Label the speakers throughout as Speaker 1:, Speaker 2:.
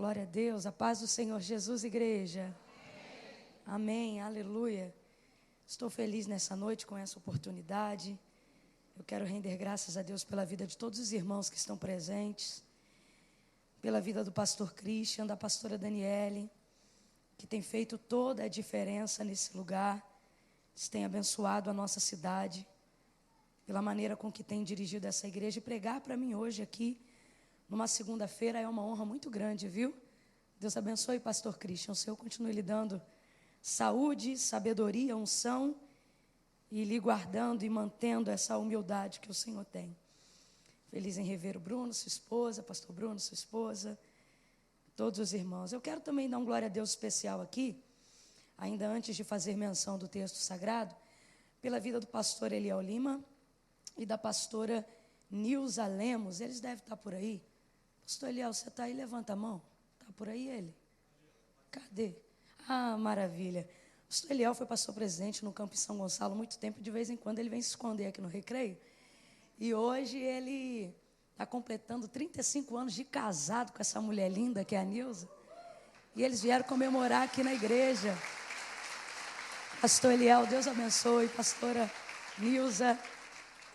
Speaker 1: Glória a Deus, a paz do Senhor Jesus, igreja. Amém, aleluia. Estou feliz nessa noite com essa oportunidade. Eu quero render graças a Deus pela vida de todos os irmãos que estão presentes, pela vida do pastor Christian, da pastora Daniele, que tem feito toda a diferença nesse lugar. Eles têm abençoado a nossa cidade, pela maneira com que tem dirigido essa igreja. E pregar para mim hoje aqui, numa segunda-feira, é uma honra muito grande, viu? Deus abençoe, pastor Christian. O Senhor continue lhe dando saúde, sabedoria, unção, e lhe guardando e mantendo essa humildade que o Senhor tem. Feliz em rever o Bruno, sua esposa, pastor Bruno, sua esposa, todos os irmãos. Eu quero também dar um glória a Deus especial aqui, ainda antes de fazer menção do texto sagrado, pela vida do pastor Eliel Lima e da pastora Nilza Lemos. Eles devem estar por aí. Pastor Eliel, você está aí? Levanta a mão. Está por aí ele? Cadê? Ah, maravilha. O pastor Eliel foi pastor presidente no campo em São Gonçalo há muito tempo. De vez em quando ele vem se esconder aqui no recreio. E hoje ele está completando 35 anos de casado com essa mulher linda que é a Nilza. E eles vieram comemorar aqui na igreja. Pastor Eliel, Deus abençoe. Pastora Nilza,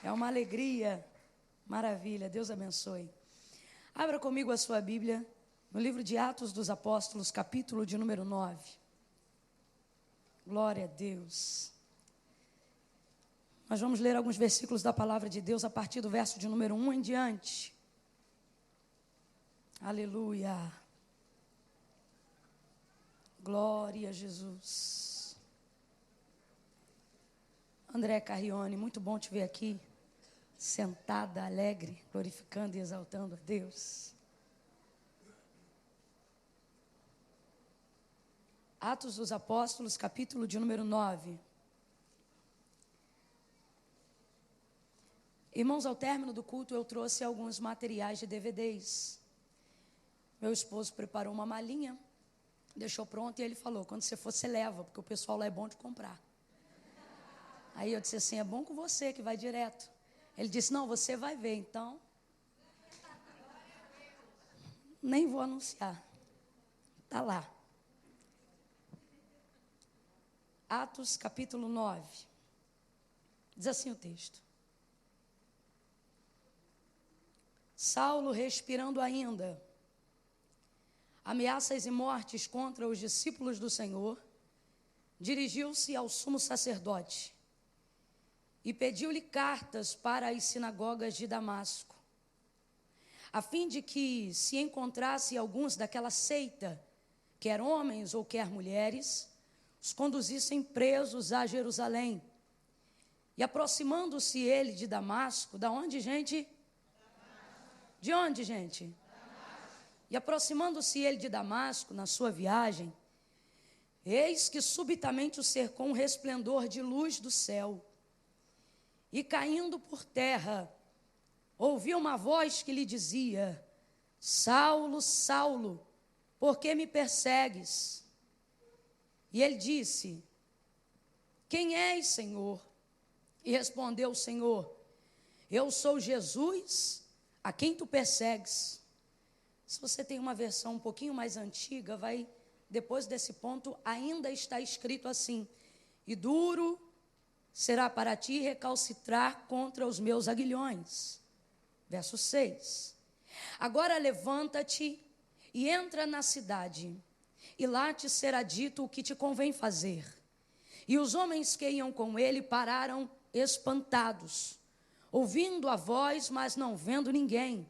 Speaker 1: é uma alegria. Maravilha, Deus abençoe. Abra comigo a sua Bíblia no livro de Atos dos Apóstolos, capítulo de número 9. Glória a Deus. Nós vamos ler alguns versículos da palavra de Deus a partir do verso de número 1 em diante. Aleluia. Glória a Jesus. André Carrione, muito bom te ver aqui, sentada, alegre, glorificando e exaltando a Deus. Atos dos Apóstolos, capítulo de número 9. Irmãos, ao término do culto eu trouxe alguns materiais de DVDs. Meu esposo preparou uma malinha, deixou pronto e ele falou, quando você for, você leva, porque o pessoal lá é bom de comprar. Aí eu disse assim, é bom com você que vai direto. Ele disse, não, você vai ver, então. Nem vou anunciar. Está lá. Atos, capítulo 9. Diz assim o texto. Saulo, respirando ainda ameaças e mortes contra os discípulos do Senhor, dirigiu-se ao sumo sacerdote e pediu-lhe cartas para as sinagogas de Damasco, a fim de que se encontrasse alguns daquela seita, quer homens ou quer mulheres, os conduzissem presos a Jerusalém. E aproximando-se ele de Damasco, da onde, gente? Damasco. De onde, gente? Damasco. E aproximando-se ele de Damasco, na sua viagem, eis que subitamente o cercou um resplendor de luz do céu. E caindo por terra, ouviu uma voz que lhe dizia, Saulo, Saulo, por que me persegues? E ele disse, quem és, Senhor? E respondeu o Senhor, eu sou Jesus, a quem tu persegues. Se você tem uma versão um pouquinho mais antiga, depois desse ponto, ainda está escrito assim, e duro será para ti recalcitrar contra os meus aguilhões. Verso 6. Agora levanta-te e entra na cidade, e lá te será dito o que te convém fazer. E os homens que iam com ele pararam espantados, ouvindo a voz, mas não vendo ninguém.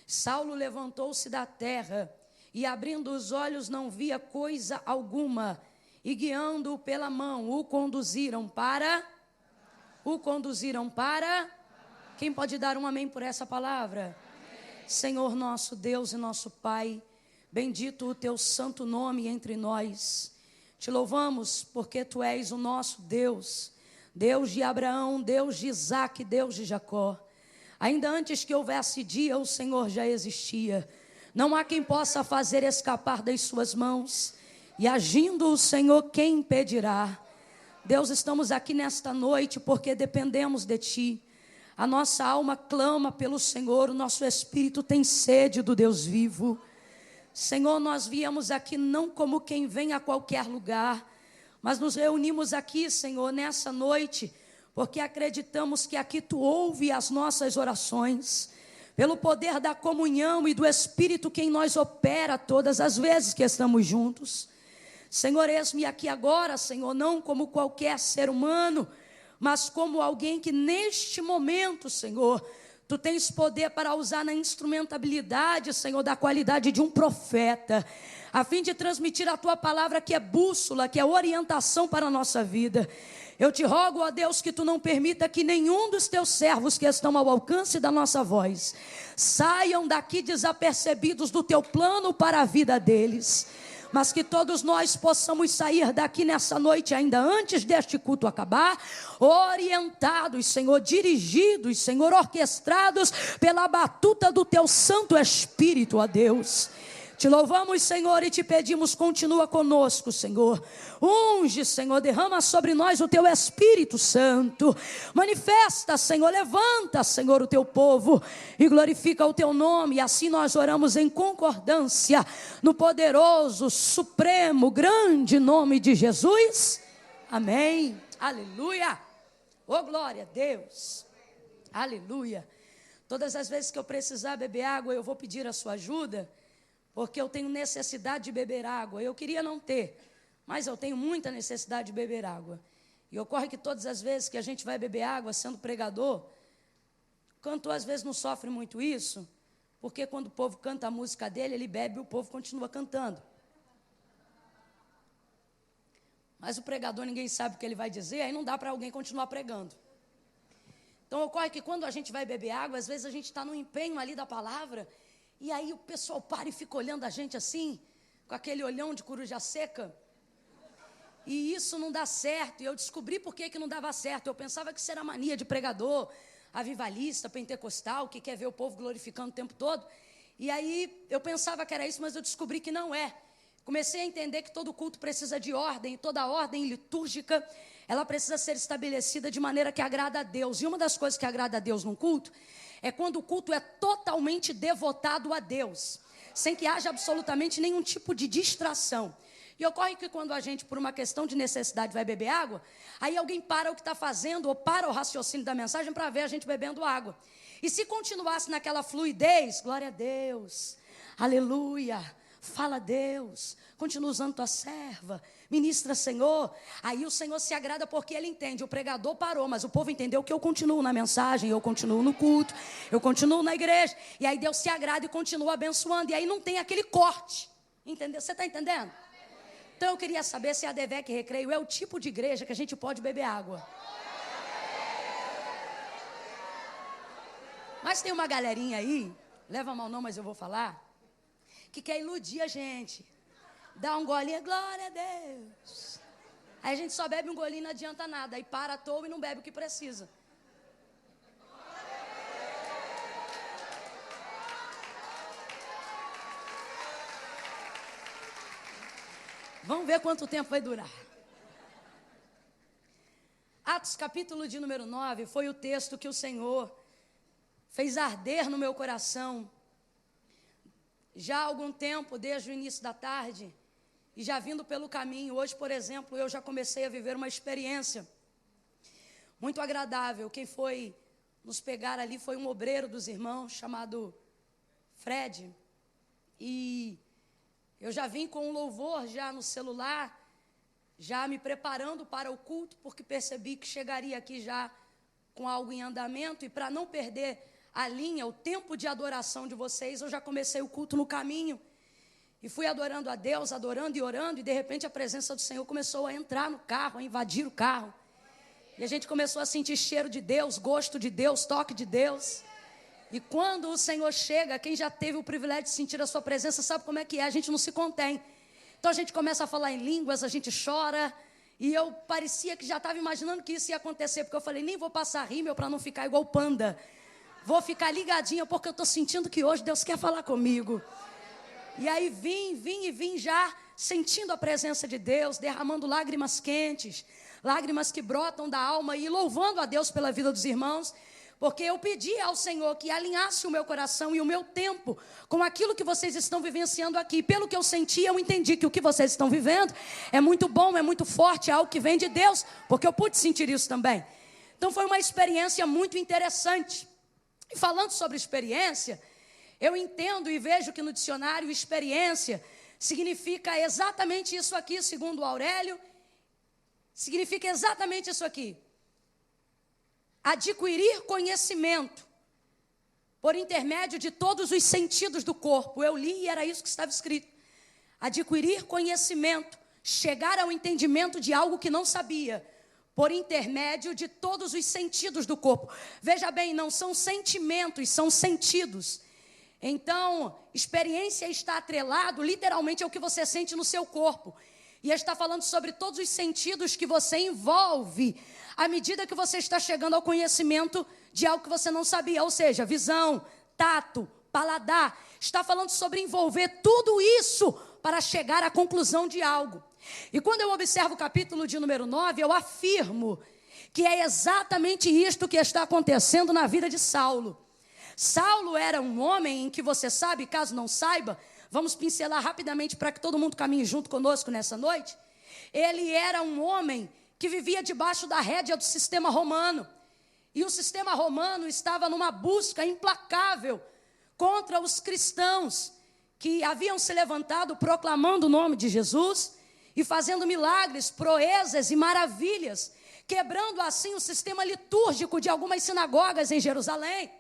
Speaker 1: Saulo levantou-se da terra, e abrindo os olhos não via coisa alguma, e guiando-o pela mão, o conduziram para... Quem pode dar um amém por essa palavra? Amém. Senhor nosso Deus e nosso Pai, bendito o teu santo nome entre nós. Te louvamos porque tu és o nosso Deus, Deus de Abraão, Deus de Isaque, Deus de Jacó. Ainda antes que houvesse dia, o Senhor já existia. Não há quem possa fazer escapar das suas mãos. E agindo o Senhor, quem impedirá? Deus, estamos aqui nesta noite porque dependemos de Ti. A nossa alma clama pelo Senhor, o nosso espírito tem sede do Deus vivo. Senhor, nós viemos aqui não como quem vem a qualquer lugar, mas nos reunimos aqui, Senhor, nessa noite, porque acreditamos que aqui Tu ouve as nossas orações, pelo poder da comunhão e do Espírito que em nós opera todas as vezes que estamos juntos. Senhor, eis-me aqui agora, Senhor, não como qualquer ser humano, mas como alguém que neste momento, Senhor, Tu tens poder para usar na instrumentabilidade, Senhor, da qualidade de um profeta, a fim de transmitir a Tua palavra que é bússola, que é orientação para a nossa vida. Eu te rogo, ó Deus, que Tu não permita que nenhum dos Teus servos que estão ao alcance da nossa voz saiam daqui desapercebidos do Teu plano para a vida deles, mas que todos nós possamos sair daqui nessa noite, ainda antes deste culto acabar, orientados, Senhor, dirigidos, Senhor, orquestrados pela batuta do Teu Santo Espírito, ó Deus. Te louvamos, Senhor, e te pedimos, continua conosco, Senhor. Unge, Senhor, derrama sobre nós o Teu Espírito Santo. Manifesta, Senhor, levanta, Senhor, o Teu povo e glorifica o Teu nome. E assim nós oramos em concordância no poderoso, supremo, grande nome de Jesus. Amém. Aleluia. Oh, glória a Deus. Aleluia. Todas as vezes que eu precisar beber água, eu vou pedir a sua ajuda, porque eu tenho necessidade de beber água. Eu queria não ter, mas eu tenho muita necessidade de beber água. E ocorre que todas as vezes que a gente vai beber água, sendo pregador, cantor às vezes não sofre muito isso, porque quando o povo canta a música dele, ele bebe e o povo continua cantando. Mas o pregador, ninguém sabe o que ele vai dizer, aí não dá para alguém continuar pregando. Então ocorre que quando a gente vai beber água, às vezes a gente está no empenho ali da palavra, e aí o pessoal para e fica olhando a gente assim, com aquele olhão de coruja seca. E isso não dá certo. E eu descobri por que não dava certo. Eu pensava que isso era mania de pregador, avivalista, pentecostal, que quer ver o povo glorificando o tempo todo. E aí eu pensava que era isso, mas eu descobri que não é. Comecei a entender que todo culto precisa de ordem, e toda ordem litúrgica, ela precisa ser estabelecida de maneira que agrada a Deus. E uma das coisas que agrada a Deus num culto é quando o culto é totalmente devotado a Deus, sem que haja absolutamente nenhum tipo de distração. E ocorre que quando a gente, por uma questão de necessidade, vai beber água, aí alguém para o que está fazendo, ou para o raciocínio da mensagem para ver a gente bebendo água. E se continuasse naquela fluidez, glória a Deus, aleluia, fala a Deus, continua usando tua serva, ministra, Senhor. Aí o Senhor se agrada porque Ele entende. O pregador parou, mas o povo entendeu que eu continuo na mensagem, eu continuo no culto, eu continuo na igreja. E aí Deus se agrada e continua abençoando. E aí não tem aquele corte, entendeu? Você está entendendo? Então eu queria saber se a Devec Recreio é o tipo de igreja que a gente pode beber água. Mas tem uma galerinha aí, leva mal não, mas eu vou falar, que quer iludir a gente. Dá um golinho, glória a Deus. Aí a gente só bebe um golinho, não adianta nada. Aí para à toa e não bebe o que precisa. Vamos ver quanto tempo vai durar. Atos capítulo de número 9 foi o texto que o Senhor fez arder no meu coração já há algum tempo, desde o início da tarde, e já vindo pelo caminho. Hoje, por exemplo, eu já comecei a viver uma experiência muito agradável. Quem foi nos pegar ali foi um obreiro dos irmãos, chamado Fred, e eu já vim com um louvor já no celular, já me preparando para o culto, porque percebi que chegaria aqui já com algo em andamento, e para não perder a linha, o tempo de adoração de vocês, eu já comecei o culto no caminho, e fui adorando a Deus, adorando e orando, e de repente a presença do Senhor começou a entrar no carro, a invadir o carro, e a gente começou a sentir cheiro de Deus, gosto de Deus, toque de Deus. E quando o Senhor chega, quem já teve o privilégio de sentir a sua presença sabe como é que é, a gente não se contém. Então a gente começa a falar em línguas, a gente chora, e eu parecia que já estava imaginando que isso ia acontecer, porque eu falei, nem vou passar rímel para não ficar igual panda. Vou ficar ligadinha porque eu estou sentindo que hoje Deus quer falar comigo. E aí vim já sentindo a presença de Deus, derramando lágrimas quentes, lágrimas que brotam da alma e louvando a Deus pela vida dos irmãos. porque eu pedi ao Senhor que alinhasse o meu coração e o meu tempo com aquilo que vocês estão vivenciando aqui. Pelo que eu senti, eu entendi que o que vocês estão vivendo é muito bom, é muito forte, é algo que vem de Deus, porque eu pude sentir isso também. Então foi uma experiência muito interessante. E falando sobre experiência, eu entendo e vejo que no dicionário experiência significa exatamente isso aqui, segundo o Aurélio, significa exatamente isso aqui. Adquirir conhecimento por intermédio de todos os sentidos do corpo. Eu li e era isso que estava escrito. Adquirir conhecimento, chegar ao entendimento de algo que não sabia, por intermédio de todos os sentidos do corpo. Veja bem, não são sentimentos, são sentidos. Então, experiência está atrelado literalmente ao que você sente no seu corpo. E ele está falando sobre todos os sentidos que você envolve à medida que você está chegando ao conhecimento de algo que você não sabia. Ou seja, visão, tato, paladar. Está falando sobre envolver tudo isso para chegar à conclusão de algo. E quando eu observo o capítulo de número 9, eu afirmo que é exatamente isto que está acontecendo na vida de Saulo. Saulo era um homem em que você sabe, caso não saiba, vamos pincelar rapidamente para que todo mundo caminhe junto conosco nessa noite. Ele era um homem que vivia debaixo da rédea do sistema romano. E o sistema romano estava numa busca implacável contra os cristãos que haviam se levantado proclamando o nome de Jesus e fazendo milagres, proezas e maravilhas, quebrando assim o sistema litúrgico de algumas sinagogas em Jerusalém,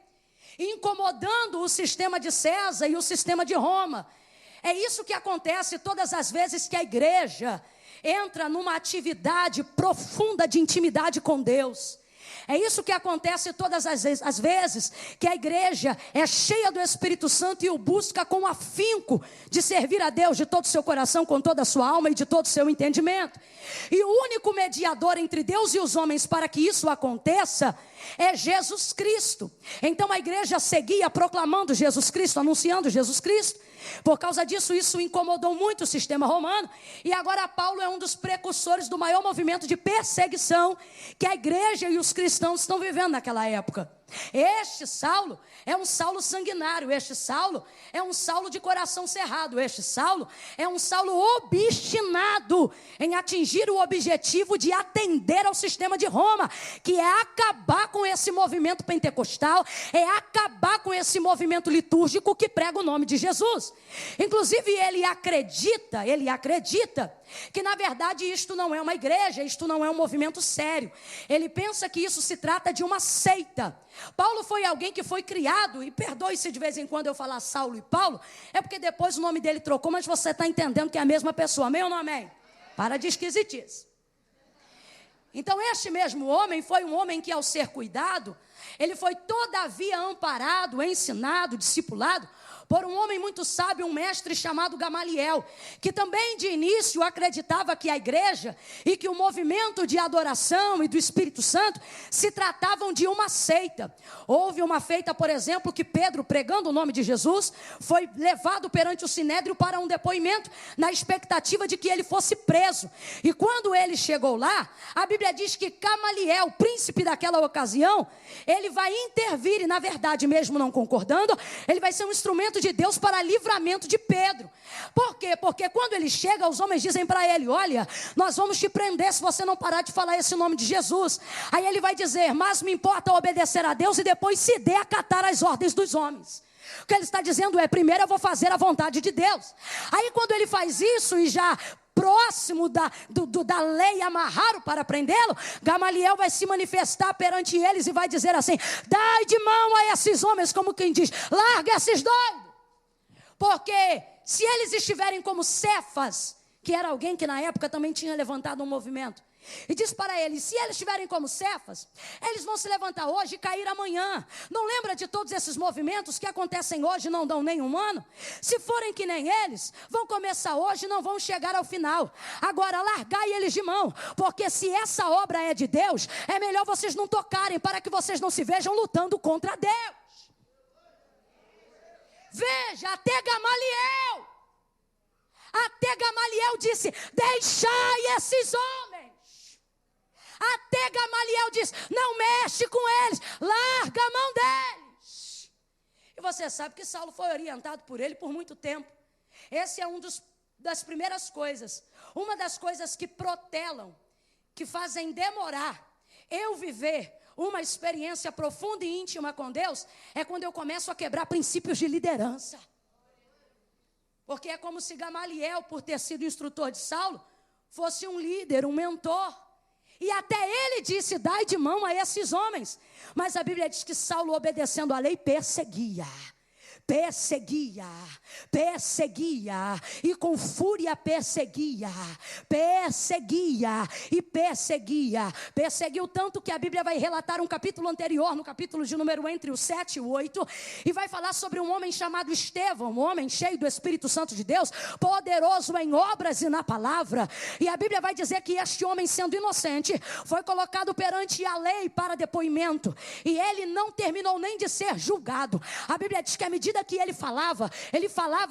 Speaker 1: incomodando o sistema de César e o sistema de Roma. É isso que acontece todas as vezes que a igreja entra numa atividade profunda de intimidade com Deus. É isso que acontece todas as vezes que a igreja é cheia do Espírito Santo e o busca com afinco de servir a Deus de todo o seu coração, com toda a sua alma e de todo o seu entendimento. E o único mediador entre Deus e os homens para que isso aconteça é Jesus Cristo. Então a igreja seguia proclamando Jesus Cristo, anunciando Jesus Cristo. Por causa disso, isso incomodou muito o sistema romano. E agora Paulo é um dos precursores do maior movimento de perseguição que a igreja e os cristãos estão vivendo naquela época. Este Saulo é um Saulo sanguinário. Este Saulo é um Saulo de coração cerrado. Este Saulo é um Saulo obstinado em atingir o objetivo de atender ao sistema de Roma, que é acabar com esse movimento pentecostal, é acabar com esse movimento litúrgico que prega o nome de Jesus. Inclusive ele acredita que na verdade isto não é uma igreja, isto não é um movimento sério. Ele pensa que isso se trata de uma seita. Paulo foi alguém que foi criado, e perdoe-se de vez em quando eu falar Saulo e Paulo, é porque depois o nome dele trocou, mas você está entendendo que é a mesma pessoa, amém ou não amém? Para de esquisitice. Então este mesmo homem foi um homem que ao ser cuidado, ele foi todavia amparado, ensinado, discipulado, por um homem muito sábio, um mestre chamado Gamaliel, que também de início acreditava que a igreja e que o movimento de adoração e do Espírito Santo se tratavam de uma seita. Houve uma feita, por exemplo, que Pedro, pregando o nome de Jesus, foi levado perante o Sinédrio para um depoimento, na expectativa de que ele fosse preso. E quando ele chegou lá, a Bíblia diz que Gamaliel, príncipe daquela ocasião, ele vai intervir, e na verdade, mesmo não concordando, ele vai ser um instrumento de Deus para livramento de Pedro. Por quê? Porque quando ele chega, os homens dizem para ele: olha, nós vamos te prender se você não parar de falar esse nome de Jesus. Aí ele vai dizer: mas me importa obedecer a Deus e depois se dê a acatar as ordens dos homens. O que ele está dizendo é: primeiro eu vou fazer a vontade de Deus. Aí quando ele faz isso e já próximo da lei amarraram para prendê-lo, Gamaliel vai se manifestar perante eles e vai dizer assim: dai de mão a esses homens, como quem diz, larga esses doidos. Porque se eles estiverem como Cefas, que era alguém que na época também tinha levantado um movimento, e diz para eles: se eles estiverem como Cefas, eles vão se levantar hoje e cair amanhã. Não lembra de todos esses movimentos que acontecem hoje e não dão nem um ano? Se forem que nem eles, vão começar hoje e não vão chegar ao final. Agora largai eles de mão, porque se essa obra é de Deus, é melhor vocês não tocarem, para que vocês não se vejam lutando contra Deus. Veja, até Gamaliel disse: deixai esses homens. Até Gamaliel diz: não mexe com eles, larga a mão deles. E você sabe que Saulo foi orientado por ele por muito tempo. Esse é das primeiras coisas, uma das coisas que protelam, que fazem demorar eu viver uma experiência profunda e íntima com Deus, é quando eu começo a quebrar princípios de liderança. Porque é como se Gamaliel, por ter sido instrutor de Saulo, fosse um líder, um mentor. E até ele disse: dai de mão a esses homens. Mas a Bíblia diz que Saulo, obedecendo a lei, perseguia, e com fúria perseguia, perseguiu tanto que a Bíblia vai relatar um capítulo anterior, no capítulo de número entre o 7 e o 8, e vai falar sobre um homem chamado Estevão, um homem cheio do Espírito Santo de Deus, poderoso em obras e na palavra. E a Bíblia vai dizer que este homem, sendo inocente, foi colocado perante a lei para depoimento, e ele não terminou nem de ser julgado. A Bíblia diz que à medida que ele falava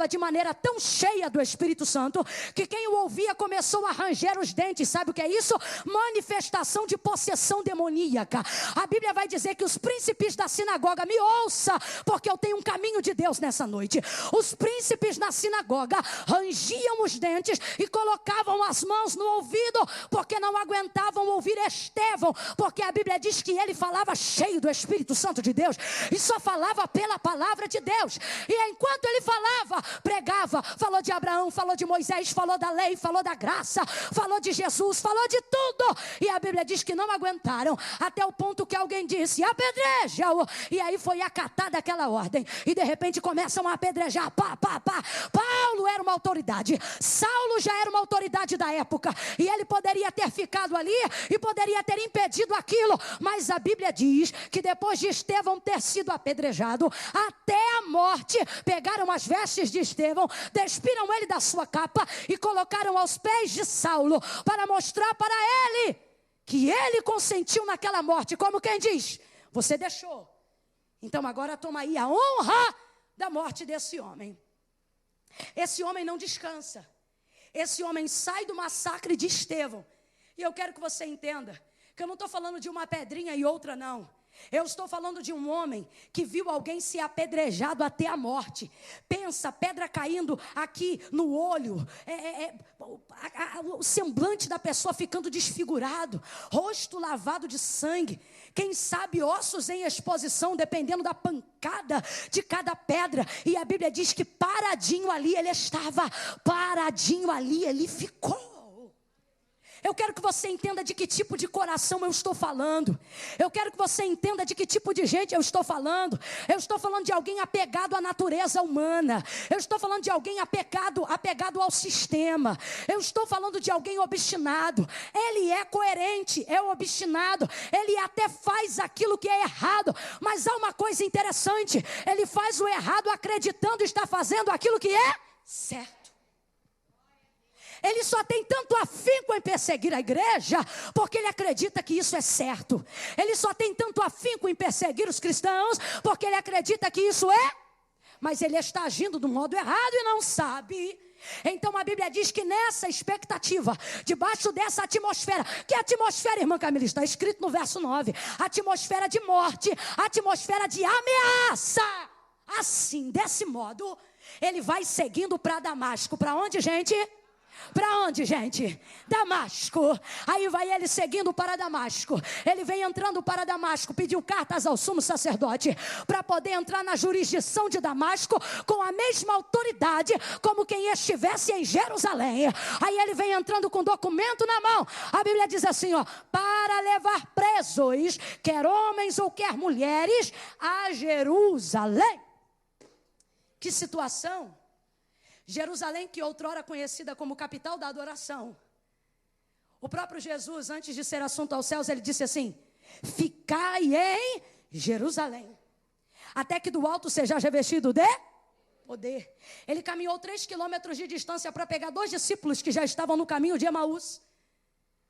Speaker 1: de maneira tão cheia do Espírito Santo, que quem o ouvia começou a ranger os dentes. Sabe o que é isso? Manifestação de possessão demoníaca. A Bíblia vai dizer que os príncipes da sinagoga, me ouça, porque eu tenho um caminho de Deus nessa noite. Os príncipes na sinagoga rangiam os dentes e colocavam as mãos no ouvido, porque não aguentavam ouvir Estevão, porque a Bíblia diz que ele falava cheio do Espírito Santo de Deus, e só falava pela palavra de Deus. E enquanto ele falava, pregava, falou de Abraão, falou de Moisés, falou da lei, falou da graça, falou de Jesus, falou de tudo. E a Bíblia diz que não aguentaram, até o ponto que alguém disse: apedreja-o. E aí foi acatada aquela ordem, e de repente começam a apedrejar, Paulo era uma autoridade, Saulo já era uma autoridade da época, e ele poderia ter ficado ali, e poderia ter impedido aquilo, mas a Bíblia diz que depois de Estevão ter sido apedrejado, até a morte, pegaram as vestes de Estevão, despiram ele da sua capa e colocaram aos pés de Saulo, para mostrar para ele que ele consentiu naquela morte, como quem diz: você deixou, então agora toma aí a honra da morte desse homem. Esse homem não descansa, esse homem sai do massacre de Estevão. E eu quero que você entenda que eu não estou falando de uma pedrinha e outra não. Eu estou falando de um homem que viu alguém ser apedrejado até a morte. Pensa, pedra caindo aqui no olho, o semblante da pessoa ficando desfigurado, rosto lavado de sangue, quem sabe ossos em exposição, dependendo da pancada de cada pedra. E a Bíblia diz que paradinho ali ele estava, paradinho ali ele ficou. Eu quero que você entenda de que tipo de coração eu estou falando. Eu quero que você entenda de que tipo de gente eu estou falando. Eu estou falando de alguém apegado à natureza humana. Eu estou falando de alguém apegado ao sistema. Eu estou falando de alguém obstinado. Ele é coerente, é obstinado. Ele até faz aquilo que é errado. Mas há uma coisa interessante. Ele faz o errado acreditando estar fazendo aquilo que é certo. Ele só tem tanto afinco em perseguir a igreja, porque ele acredita que isso é certo. Ele só tem tanto afinco em perseguir os cristãos, porque ele acredita que isso é, mas ele está agindo do modo errado e não sabe. Então a Bíblia diz que nessa expectativa, debaixo dessa atmosfera, que atmosfera, irmã Camila? Está escrito no verso 9, atmosfera de morte, atmosfera de ameaça. Assim, desse modo, ele vai seguindo para Damasco. Para onde, gente? Para onde, gente? Damasco. Aí vai ele seguindo para Damasco. Ele vem entrando para Damasco, pediu cartas ao sumo sacerdote para poder entrar na jurisdição de Damasco com a mesma autoridade como quem estivesse em Jerusalém. Aí ele vem entrando com documento na mão. A Bíblia diz assim, ó: para levar presos, quer homens ou quer mulheres, a Jerusalém. Que situação! Jerusalém, que outrora conhecida como capital da adoração. O próprio Jesus, antes de ser assunto aos céus, ele disse assim: ficai em Jerusalém, até que do alto seja revestido de poder. Ele caminhou 3 quilômetros de distância para pegar 2 discípulos que já estavam no caminho de Emaús,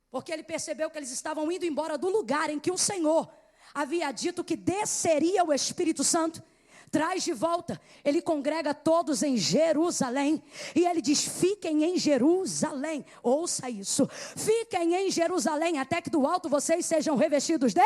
Speaker 1: porque ele percebeu que eles estavam indo embora do lugar em que o Senhor havia dito que desceria o Espírito Santo. traz de volta. Ele congrega todos em Jerusalém. E ele diz: fiquem em Jerusalém. Ouça isso. Fiquem em Jerusalém até que do alto vocês sejam revestidos de...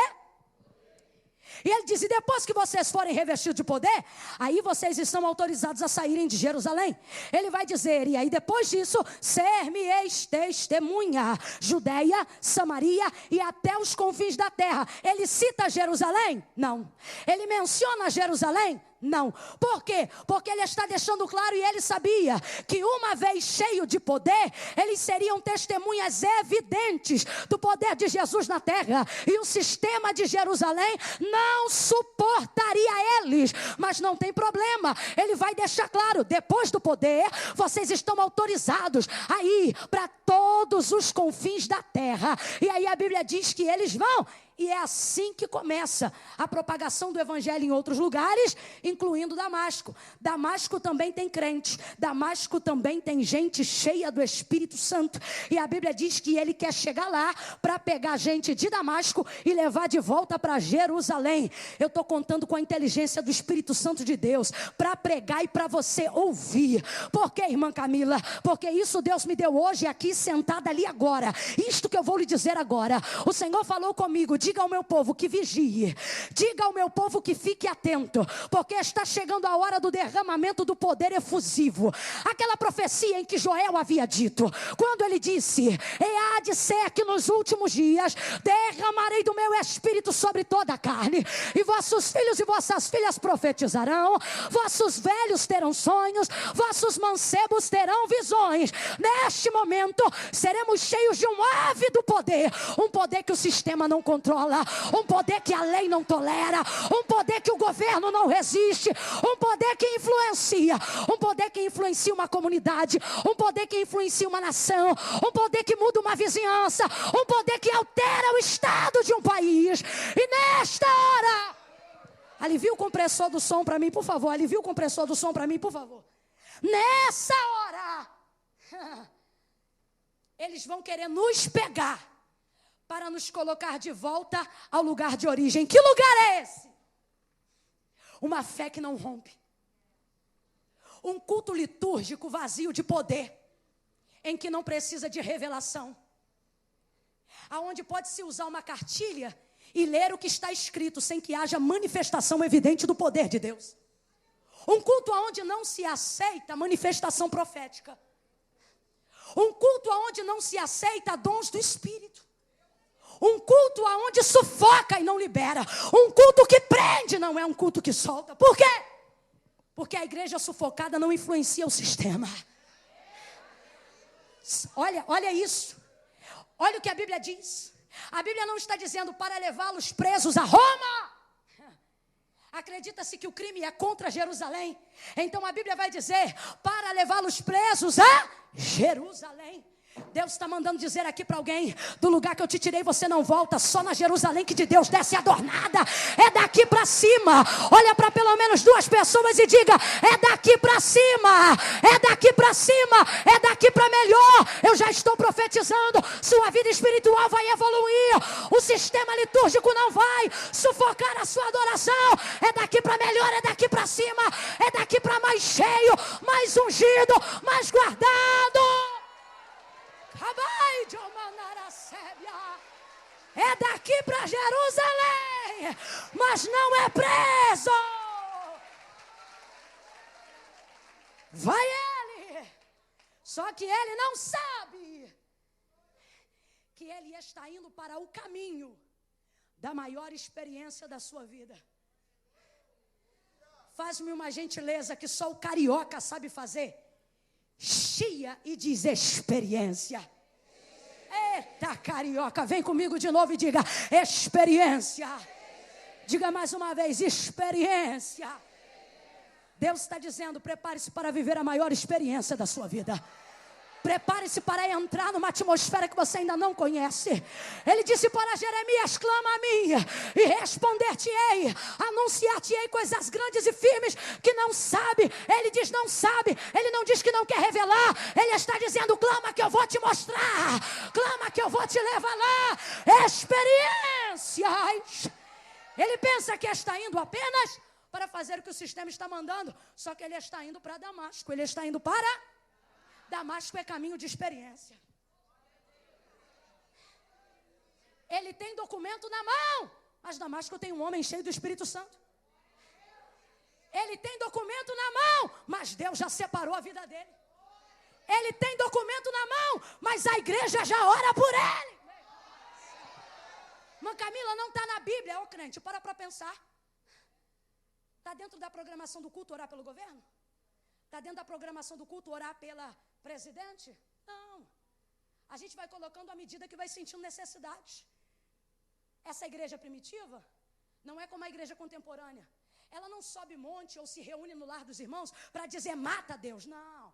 Speaker 1: E ele diz: e depois que vocês forem revestidos de poder, aí vocês estão autorizados a saírem de Jerusalém. Ele vai dizer: e aí depois disso, ser-me-eis testemunha, Judeia, Samaria e até os confins da terra. Ele cita Jerusalém? Não. Ele menciona Jerusalém? Não. Por quê? Porque ele está deixando claro, e ele sabia que uma vez cheio de poder, eles seriam testemunhas evidentes do poder de Jesus na terra. E o sistema de Jerusalém não suportaria eles. Mas não tem problema. Ele vai deixar claro: depois do poder, vocês estão autorizados a ir para todos os confins da terra. E aí a Bíblia diz que eles vão. E é assim que começa a propagação do evangelho em outros lugares, incluindo Damasco. Damasco também tem crente. Damasco também tem gente cheia do Espírito Santo. E a Bíblia diz que ele quer chegar lá para pegar gente de Damasco e levar de volta para Jerusalém. Eu estou contando com a inteligência do Espírito Santo de Deus para pregar e para você ouvir. Por que, irmã Camila? Porque isso Deus me deu hoje aqui, sentada ali agora. Isto que eu vou lhe dizer agora. O Senhor falou comigo: diga ao meu povo que vigie, diga ao meu povo que fique atento, porque está chegando a hora do derramamento do poder efusivo. Aquela profecia em que Joel havia dito, quando ele disse: e há de ser que nos últimos dias derramarei do meu espírito sobre toda a carne, e vossos filhos e vossas filhas profetizarão, vossos velhos terão sonhos, vossos mancebos terão visões. Neste momento seremos cheios de um ávido poder, um poder que o sistema não controla, um poder que a lei não tolera, um poder que o governo não resiste, um poder que influencia, um poder que influencia uma comunidade, um poder que influencia uma nação, um poder que muda uma vizinhança, um poder que altera o estado de um país. E nesta hora, alivia o compressor do som para mim, por favor, alivia o compressor do som para mim, por favor. Nessa hora, eles vão querer nos pegar para nos colocar de volta ao lugar de origem. Que lugar é esse? Uma fé que não rompe. Um culto litúrgico vazio de poder, em que não precisa de revelação. Aonde pode-se usar uma cartilha e ler o que está escrito, sem que haja manifestação evidente do poder de Deus. Um culto onde não se aceita manifestação profética. Um culto onde não se aceita dons do Espírito. Um culto onde sufoca e não libera. Um culto que prende, não é um culto que solta. Por quê? Porque a igreja sufocada não influencia o sistema. Olha isso. Olha o que a Bíblia diz. A Bíblia não está dizendo para levá-los presos a Roma. Acredita-se que o crime é contra Jerusalém. Então a Bíblia vai dizer para levá-los presos a Jerusalém. Deus está mandando dizer aqui para alguém: do lugar que eu te tirei você não volta. Só na Jerusalém que de Deus desce adornada. É daqui para cima. Olha para pelo menos duas pessoas e diga: é daqui para cima. É daqui para cima. É daqui para melhor. Eu já estou profetizando. Sua vida espiritual vai evoluir. O sistema litúrgico não vai sufocar a sua adoração. É daqui para melhor. É daqui para cima. É daqui para mais cheio, mais ungido, mais guardado. É daqui para Jerusalém, mas não é preso. Vai ele, só que ele não sabe que ele está indo para o caminho da maior experiência da sua vida. Faz-me uma gentileza que só o carioca sabe fazer. Chia e diz experiência. Eita, carioca, vem comigo de novo e diga experiência. Diga mais uma vez, experiência. Deus está dizendo: prepare-se para viver a maior experiência da sua vida. Prepare-se para entrar numa atmosfera que você ainda não conhece. Ele disse para Jeremias: clama a mim e responder-te-ei, anunciar-te-ei coisas grandes e firmes que não sabe. Ele diz não sabe, ele não diz que não quer revelar. Ele está dizendo: clama que eu vou te mostrar, clama que eu vou te levar lá. Experiências. Ele pensa que está indo apenas para fazer o que o sistema está mandando. Só que ele está indo para Damasco. Ele está indo para Damasco, é caminho de experiência. Ele tem documento na mão, mas Damasco tem um homem cheio do Espírito Santo. Ele tem documento na mão, mas Deus já separou a vida dele. Ele tem documento na mão, mas a igreja já ora por ele. Irmã Camila, não está na Bíblia, ô crente, para pensar. Está dentro da programação do culto orar pelo governo? Está dentro da programação do culto orar pela presidente? Não. A gente vai colocando à medida que vai sentindo necessidade. Essa igreja primitiva não é como a igreja contemporânea. Ela não sobe monte ou se reúne no lar dos irmãos para dizer mata Deus. Não.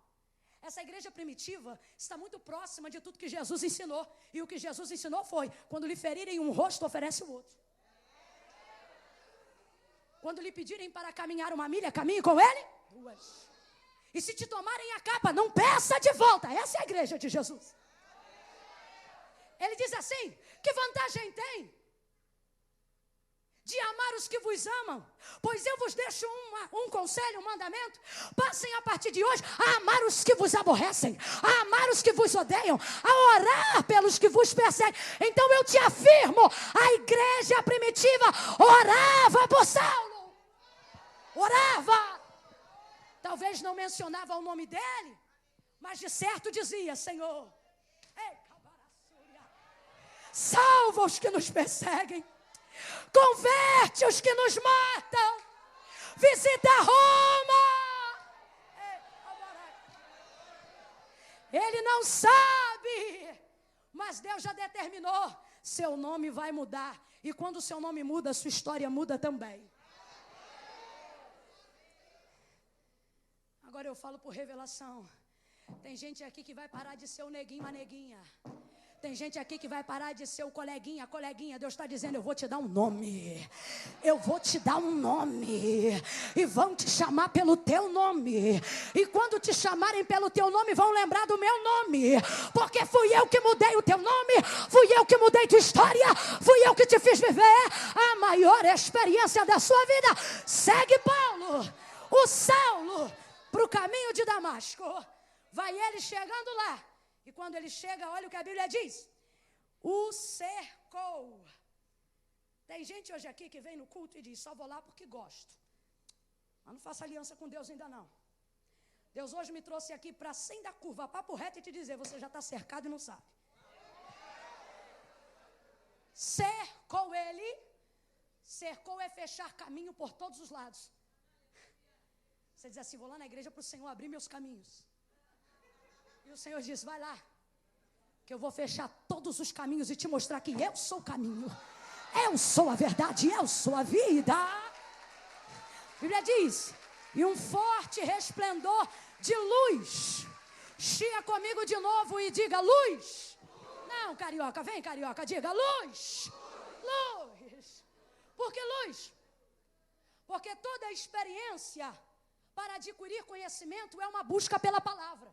Speaker 1: Essa igreja primitiva está muito próxima de tudo que Jesus ensinou. E o que Jesus ensinou foi, quando lhe ferirem um rosto, oferece o outro. Quando lhe pedirem para caminhar uma milha, caminhe com ele 2. E se te tomarem a capa, não peça de volta. Essa é a igreja de Jesus. Ele diz assim, que vantagem tem de amar os que vos amam? Pois eu vos deixo um conselho, um mandamento. Passem a partir de hoje a amar os que vos aborrecem, a amar os que vos odeiam, a orar pelos que vos perseguem. Então eu te afirmo, a igreja primitiva orava por Saulo. Orava. Talvez não mencionava o nome dele, mas de certo dizia, Senhor, salva os que nos perseguem, converte os que nos matam, visita Roma. Ele não sabe, mas Deus já determinou, seu nome vai mudar. E quando o seu nome muda, sua história muda também. Agora eu falo por revelação. Tem gente aqui que vai parar de ser o neguinho, a neguinha. Tem gente aqui que vai parar de ser o coleguinha, a coleguinha. Deus está dizendo, eu vou te dar um nome. Eu vou te dar um nome. E vão te chamar pelo teu nome. E quando te chamarem pelo teu nome, vão lembrar do meu nome. Porque fui eu que mudei o teu nome. Fui eu que mudei tua história. Fui eu que te fiz viver a maior experiência da sua vida. Segue Paulo, o Saulo, para o caminho de Damasco. Vai ele chegando lá. E quando ele chega, olha o que a Bíblia diz. O cercou. Tem gente hoje aqui que vem no culto e diz, só vou lá porque gosto. Mas não faça aliança com Deus ainda não. Deus hoje me trouxe aqui para sem dar curva, papo reto e te dizer, você já está cercado e não sabe. Cercou ele. Cercou é fechar caminho por todos os lados. Você diz assim, vou lá na igreja para o Senhor abrir meus caminhos. E o Senhor diz, vai lá, que eu vou fechar todos os caminhos e te mostrar que eu sou o caminho. Eu sou a verdade, eu sou a vida. A Bíblia diz, e um forte resplendor de luz. Chia comigo de novo e diga luz. Não, carioca, vem carioca, diga luz. Luz. Por que luz? Porque toda experiência para adquirir conhecimento é uma busca pela palavra.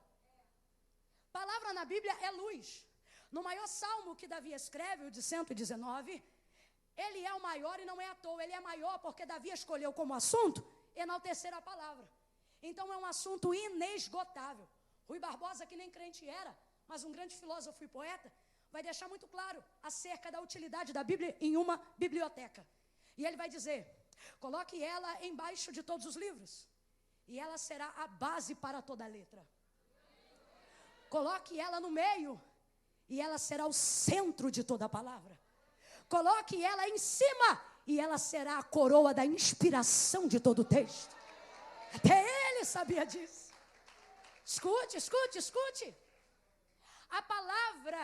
Speaker 1: Palavra na Bíblia é luz. No maior salmo que Davi escreve, o de 119, ele é o maior e não é à toa. Ele é maior porque Davi escolheu como assunto enaltecer a palavra. Então é um assunto inesgotável. Rui Barbosa, que nem crente era, mas um grande filósofo e poeta, vai deixar muito claro acerca da utilidade da Bíblia em uma biblioteca. E ele vai dizer, coloque ela embaixo de todos os livros e ela será a base para toda a letra. Coloque ela no meio e ela será o centro de toda a palavra. Coloque ela em cima e ela será a coroa da inspiração de todo o texto. Até ele sabia disso. Escute, escute, escute. A palavra,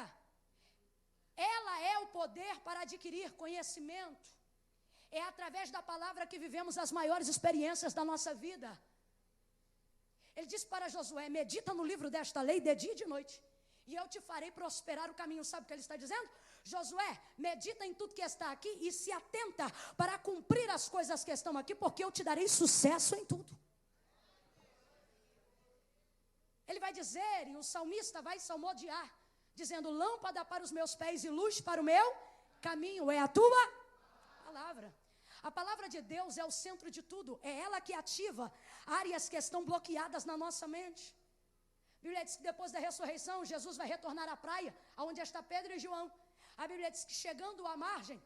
Speaker 1: ela é o poder para adquirir conhecimento. É através da palavra que vivemos as maiores experiências da nossa vida. Ele disse para Josué, medita no livro desta lei de dia e de noite, e eu te farei prosperar o caminho. Sabe o que ele está dizendo? Josué, medita em tudo que está aqui e se atenta para cumprir as coisas que estão aqui, porque eu te darei sucesso em tudo. Ele vai dizer, e o salmista vai salmodiar, dizendo, lâmpada para os meus pés e luz para o meu caminho é a tua palavra. A palavra de Deus é o centro de tudo. É ela que ativa áreas que estão bloqueadas na nossa mente. A Bíblia diz que depois da ressurreição, Jesus vai retornar à praia, onde está Pedro e João. A Bíblia diz que chegando à margem,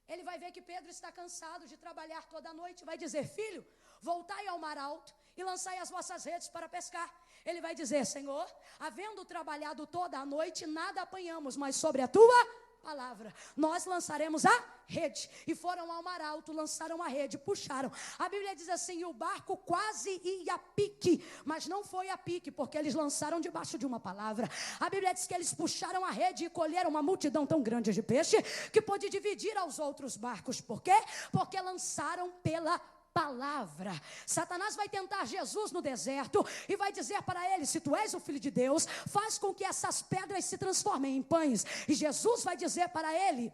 Speaker 1: ele vai ver que Pedro está cansado de trabalhar toda a noite. Vai dizer: filho, voltai ao mar alto e lançai as vossas redes para pescar. Ele vai dizer: Senhor, havendo trabalhado toda a noite, nada apanhamos, mas sobre a tua palavra nós lançaremos a rede. E foram ao mar alto, lançaram a rede, puxaram. A Bíblia diz assim: e o barco quase ia a pique, mas não foi a pique, porque eles lançaram debaixo de uma palavra. A Bíblia diz que eles puxaram a rede e colheram uma multidão tão grande de peixe que pôde dividir aos outros barcos. Por quê? Porque lançaram pela palavra. Satanás vai tentar Jesus no deserto e vai dizer para ele: se tu és o filho de Deus, faz com que essas pedras se transformem em pães. E Jesus vai dizer para ele: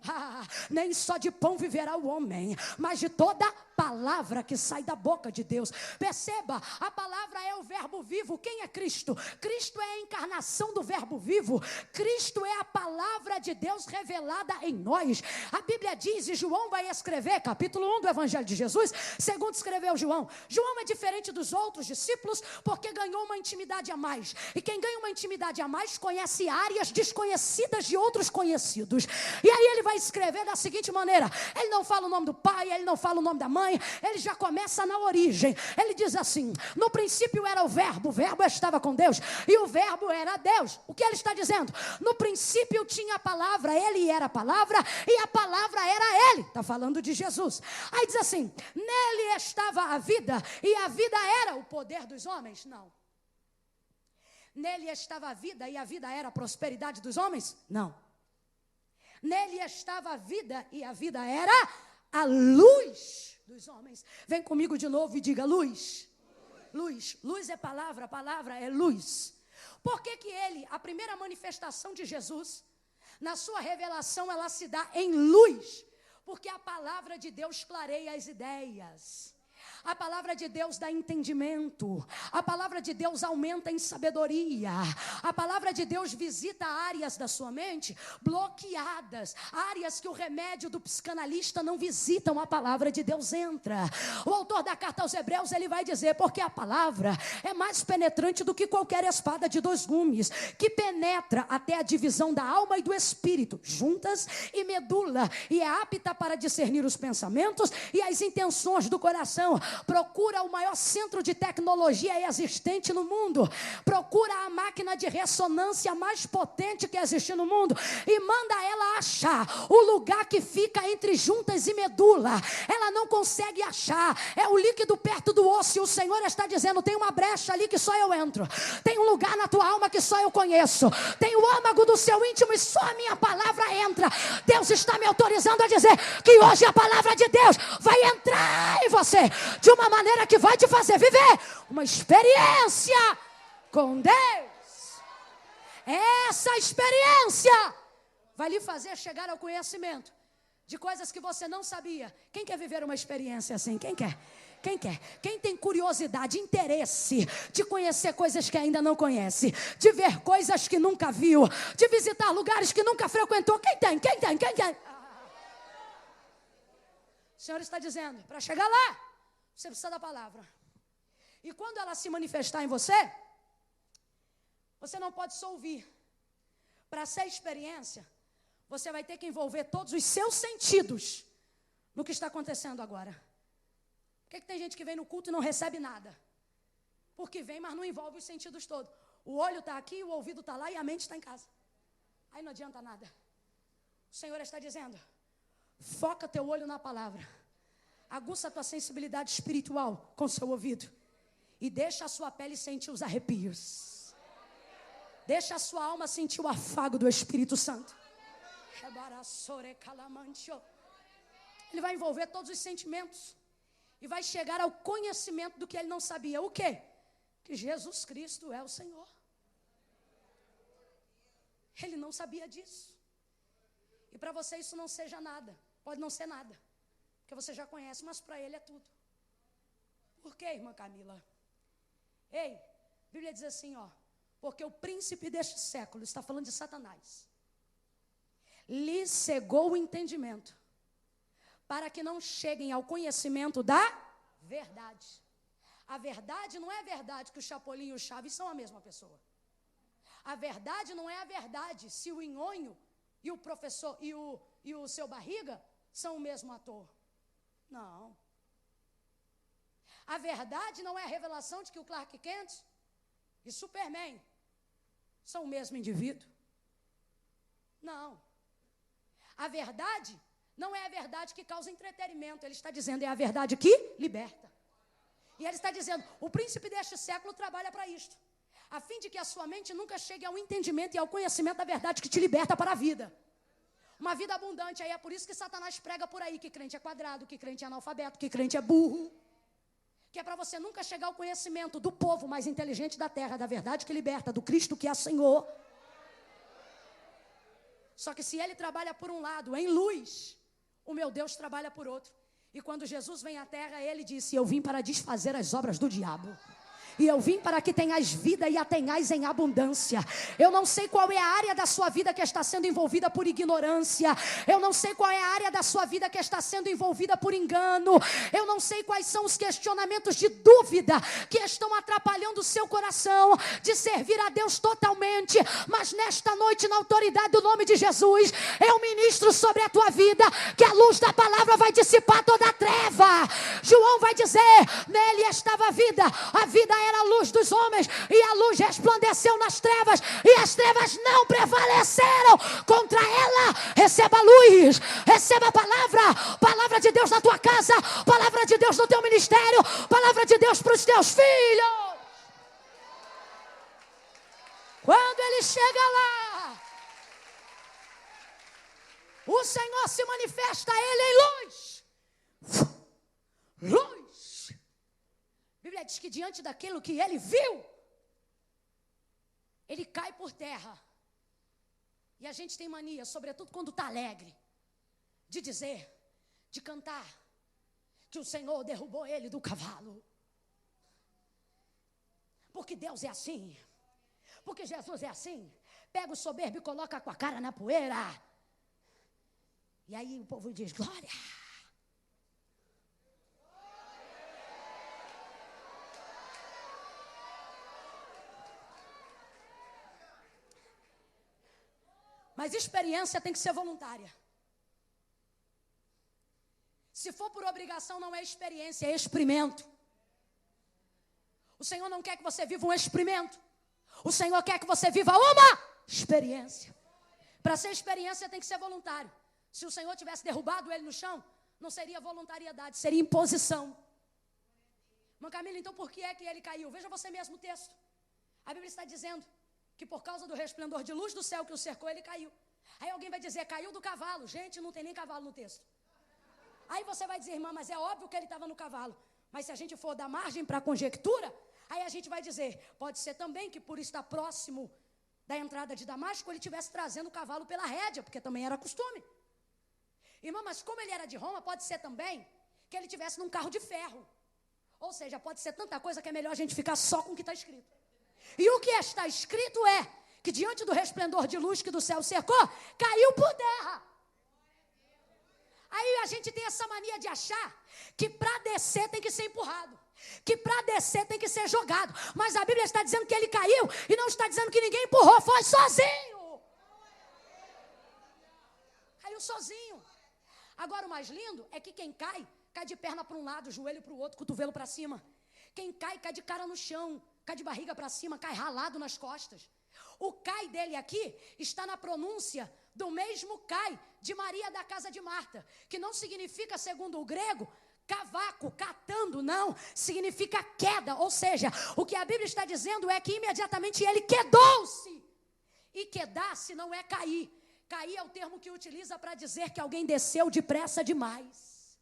Speaker 1: nem só de pão viverá o homem, mas de toda palavra que sai da boca de Deus. Perceba, a palavra é o verbo vivo. Quem é Cristo? Cristo é a encarnação do verbo vivo. Cristo é a palavra de Deus revelada em nós. A Bíblia diz, e João vai escrever, capítulo 1 do Evangelho de Jesus, segundo escreveu João. João é diferente dos outros discípulos porque ganhou uma intimidade a mais. E quem ganha uma intimidade a mais conhece áreas desconhecidas de outros conhecidos. E aí ele vai escrever da seguinte maneira: ele não fala o nome do pai, ele não fala o nome da mãe, ele já começa na origem. Ele diz assim: no princípio era o verbo estava com Deus e o verbo era Deus. O que ele está dizendo? No princípio tinha a palavra, ele era a palavra e a palavra era ele. Está falando de Jesus. Aí diz assim: nele estava a vida e a vida era o poder dos homens? Não. Nele estava a vida e a vida era a prosperidade dos homens? Não. Nele estava a vida e a vida era a luz dos homens. Vem comigo de novo e diga: luz. Luz. Luz é palavra, a palavra é luz. Por que que ele, a primeira manifestação de Jesus, na sua revelação, ela se dá em luz? Porque a palavra de Deus clareia as ideias. A palavra de Deus dá entendimento. A palavra de Deus aumenta em sabedoria. A palavra de Deus visita áreas da sua mente bloqueadas, áreas que o remédio do psicanalista não visitam. A palavra de Deus entra. O autor da carta aos Hebreus, ele vai dizer: porque a palavra é mais penetrante do que qualquer espada de dois gumes, que penetra até a divisão da alma e do espírito, juntas e medula, e é apta para discernir os pensamentos e as intenções do coração. Procura o maior centro de tecnologia existente no mundo. Procura a máquina de ressonância mais potente que existe no mundo e manda ela achar o lugar que fica entre juntas e medula. Ela não consegue achar. É o líquido perto do osso. E o Senhor está dizendo: tem uma brecha ali que só eu entro. Tem um lugar na tua alma que só eu conheço. Tem o âmago do seu íntimo e só a minha palavra entra. Deus está me autorizando a dizer que hoje a palavra de Deus vai entrar em você de uma maneira que vai te fazer viver uma experiência com Deus. Essa experiência vai lhe fazer chegar ao conhecimento de coisas que você não sabia. Quem quer viver uma experiência assim? Quem quer? Quem quer? Quem tem curiosidade, interesse de conhecer coisas que ainda não conhece, de ver coisas que nunca viu, de visitar lugares que nunca frequentou? Quem tem? Quem tem? Quem tem? O Senhor está dizendo: para chegar lá, você precisa da palavra. E quando ela se manifestar em você, você não pode só ouvir. Para ser experiência, você vai ter que envolver todos os seus sentidos no que está acontecendo agora. Por que tem gente que vem no culto e não recebe nada? Porque vem, mas não envolve os sentidos todos. O olho está aqui, o ouvido está lá e a mente está em casa. Aí não adianta nada. O Senhor está dizendo: foca teu olho na palavra. Aguça a tua sensibilidade espiritual com seu ouvido. E deixa a sua pele sentir os arrepios. Deixa a sua alma sentir o afago do Espírito Santo. Ele vai envolver todos os sentimentos. E vai chegar ao conhecimento do que ele não sabia. O quê? Que Jesus Cristo é o Senhor. Ele não sabia disso. E para você isso não seja nada. Pode não ser nada. Porque você já conhece, mas para ele é tudo. Por quê, irmã Camila? Ei, a Bíblia diz assim, ó: porque o príncipe deste século, está falando de Satanás, lhe cegou o entendimento, para que não cheguem ao conhecimento da verdade. A verdade não é a verdade que o Chapolin e o Chaves são a mesma pessoa. A verdade não é a verdade se o Nhonho e o professor e o seu Barriga são o mesmo ator. Não. A verdade não é a revelação de que o Clark Kent e Superman são o mesmo indivíduo. Não. A verdade não é a verdade que causa entretenimento. Ele está dizendo, é a verdade que liberta. E ele está dizendo, o príncipe deste século trabalha para isto, a fim de que a sua mente nunca chegue ao entendimento e ao conhecimento da verdade que te liberta para a vida. Uma vida abundante. Aí é por isso que Satanás prega por aí que crente é quadrado, que crente é analfabeto, que crente é burro. Que é para você nunca chegar ao conhecimento do povo mais inteligente da terra, da verdade que liberta, do Cristo que é Senhor. Só que se ele trabalha por um lado, em luz, o meu Deus trabalha por outro. E quando Jesus vem à terra, ele disse, eu vim para desfazer as obras do diabo. E eu vim para que tenhais vida e a tenhais em abundância. Eu não sei qual é a área da sua vida que está sendo envolvida por ignorância. Eu não sei qual é a área da sua vida que está sendo envolvida por engano. Eu não sei quais são os questionamentos de dúvida que estão atrapalhando o seu coração de servir a Deus totalmente. Mas nesta noite, na autoridade do nome de Jesus, eu ministro sobre a tua vida que a luz da palavra vai dissipar toda a treva. João vai dizer, nele estava a vida era a luz dos homens, e a luz resplandeceu nas trevas, e as trevas não prevaleceram contra ela. Receba a luz, receba a palavra de Deus na tua casa, palavra de Deus no teu ministério, palavra de Deus para os teus filhos. Quando ele chega lá, o Senhor se manifesta a ele em luz. Luz. A Bíblia diz que diante daquilo que ele viu, ele cai por terra. E a gente tem mania, sobretudo quando está alegre, de dizer, de cantar, que o Senhor derrubou ele do cavalo. Porque Deus é assim. Porque Jesus é assim. Pega o soberbo e coloca com a cara na poeira. E aí o povo diz, glória. Mas experiência tem que ser voluntária. Se for por obrigação, não é experiência, é experimento. O Senhor não quer que você viva um experimento. O Senhor quer que você viva uma experiência. Para ser experiência tem que ser voluntário. Se o Senhor tivesse derrubado ele no chão, não seria voluntariedade, seria imposição. Irmã Camila, então por que é que ele caiu? Veja você mesmo o texto. A Bíblia está dizendo que por causa do resplendor de luz do céu que o cercou, ele caiu. Aí alguém vai dizer, caiu do cavalo. Gente, não tem nem cavalo no texto. Aí você vai dizer, irmã, mas é óbvio que ele estava no cavalo. Mas se a gente for dar margem para a conjectura, aí a gente vai dizer, pode ser também que por estar próximo da entrada de Damasco, ele estivesse trazendo o cavalo pela rédea, porque também era costume. Irmã, mas como ele era de Roma, pode ser também que ele estivesse num carro de ferro. Ou seja, pode ser tanta coisa que é melhor a gente ficar só com o que está escrito. E o que está escrito é que diante do resplendor de luz que do céu cercou, caiu por terra. Aí a gente tem essa mania de achar que para descer tem que ser empurrado, que para descer tem que ser jogado. Mas a Bíblia está dizendo que ele caiu e não está dizendo que ninguém empurrou, foi sozinho. Caiu sozinho. Agora o mais lindo é que quem cai, cai de perna para um lado, joelho para o outro, cotovelo para cima. Quem cai, cai de cara no chão, cai de barriga para cima, cai ralado nas costas. O cai dele aqui está na pronúncia do mesmo cai de Maria da casa de Marta, que não significa, segundo o grego, cavaco, catando, não, significa queda. Ou seja, o que a Bíblia está dizendo é que imediatamente ele quedou-se. E quedar-se não é cair. Cair é o termo que utiliza para dizer que alguém desceu depressa demais.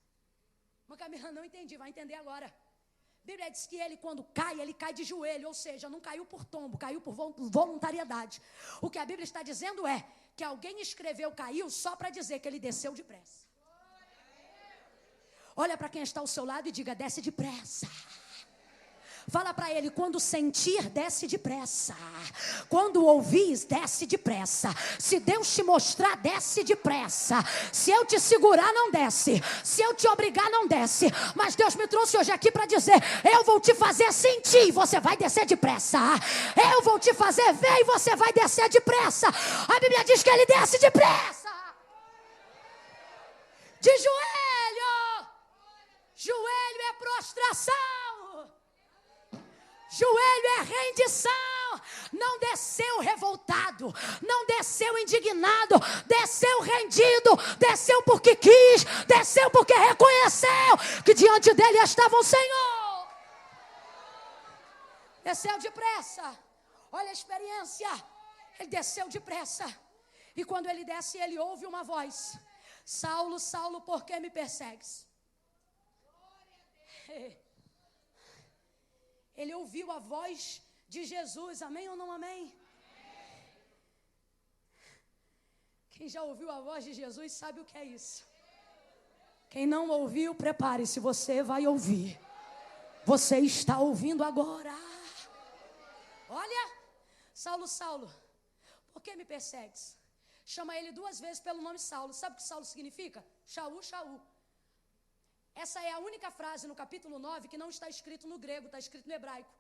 Speaker 1: Mas Camila, não entendi, vai entender agora. A Bíblia diz que ele, quando cai, ele cai de joelho, ou seja, não caiu por tombo, caiu por voluntariedade. O que a Bíblia está dizendo é que alguém escreveu caiu só para dizer que ele desceu depressa. Olha para quem está ao seu lado e diga, desce depressa.
Speaker 2: Fala para ele: quando sentir, desce depressa. Quando ouvir, desce depressa. Se Deus te mostrar, desce depressa. Se eu te segurar, não desce. Se eu te obrigar, não desce. Mas Deus me trouxe hoje aqui para dizer: eu vou te fazer sentir e você vai descer depressa. Eu vou te fazer ver e você vai descer depressa. A Bíblia diz que ele desce depressa. De joelho. Joelho é prostração. Joelho é rendição. Não desceu revoltado, não desceu indignado, desceu rendido, desceu porque quis, desceu porque reconheceu que diante dele estava o Senhor. Desceu depressa. Olha a experiência. Ele desceu depressa. E quando ele desce, ele ouve uma voz: Saulo, Saulo, por que me persegues? Ele ouviu a voz de Jesus, amém ou não amém? Quem já ouviu a voz de Jesus sabe o que é isso. Quem não ouviu, prepare-se, você vai ouvir. Você está ouvindo agora. Olha, Saulo, Saulo, por que me persegues? Chama ele 2 vezes pelo nome Saulo. Sabe o que Saulo significa? Shaul, Shaul. Essa é a única frase no capítulo 9 que não está escrito no grego, está escrito no hebraico.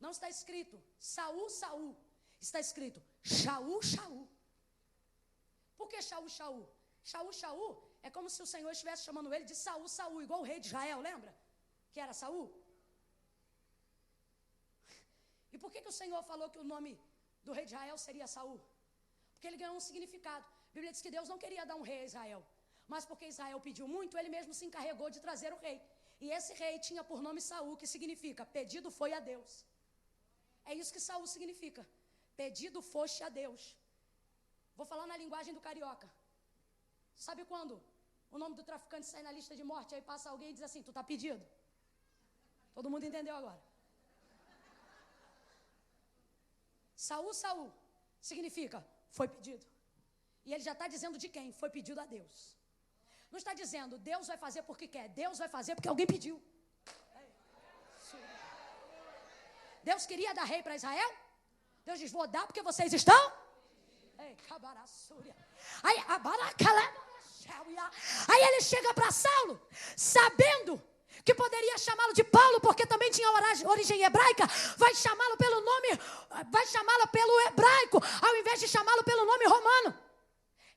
Speaker 2: Não está escrito Saul, Saul. Está escrito Shaul, Shaul. Por que Shaul, Shaul? Shaul, Shaul é como se o Senhor estivesse chamando ele de Saul, Saul, igual o rei de Israel, lembra? Que era Saul. E por que o Senhor falou que o nome do rei de Israel seria Saul? Porque ele ganhou um significado. A Bíblia diz que Deus não queria dar um rei a Israel. Mas porque Israel pediu muito, ele mesmo se encarregou de trazer o rei. E esse rei tinha por nome Saul, que significa pedido foi a Deus. É isso que Saul significa. Pedido foste a Deus. Vou falar na linguagem do carioca. Sabe quando o nome do traficante sai na lista de morte, aí passa alguém e diz assim: tu tá pedido? Todo mundo entendeu agora? Saul, Saul significa foi pedido. E ele já está dizendo de quem? Foi pedido a Deus. Não está dizendo Deus vai fazer porque quer. Deus vai fazer porque alguém pediu. Deus queria dar rei para Israel? Deus diz: vou dar porque vocês estão. Aí ele chega para Saulo, sabendo que poderia chamá-lo de Paulo, porque também tinha origem hebraica. Vai chamá-lo pelo nome, vai chamá-lo pelo hebraico, ao invés de chamá-lo pelo nome romano.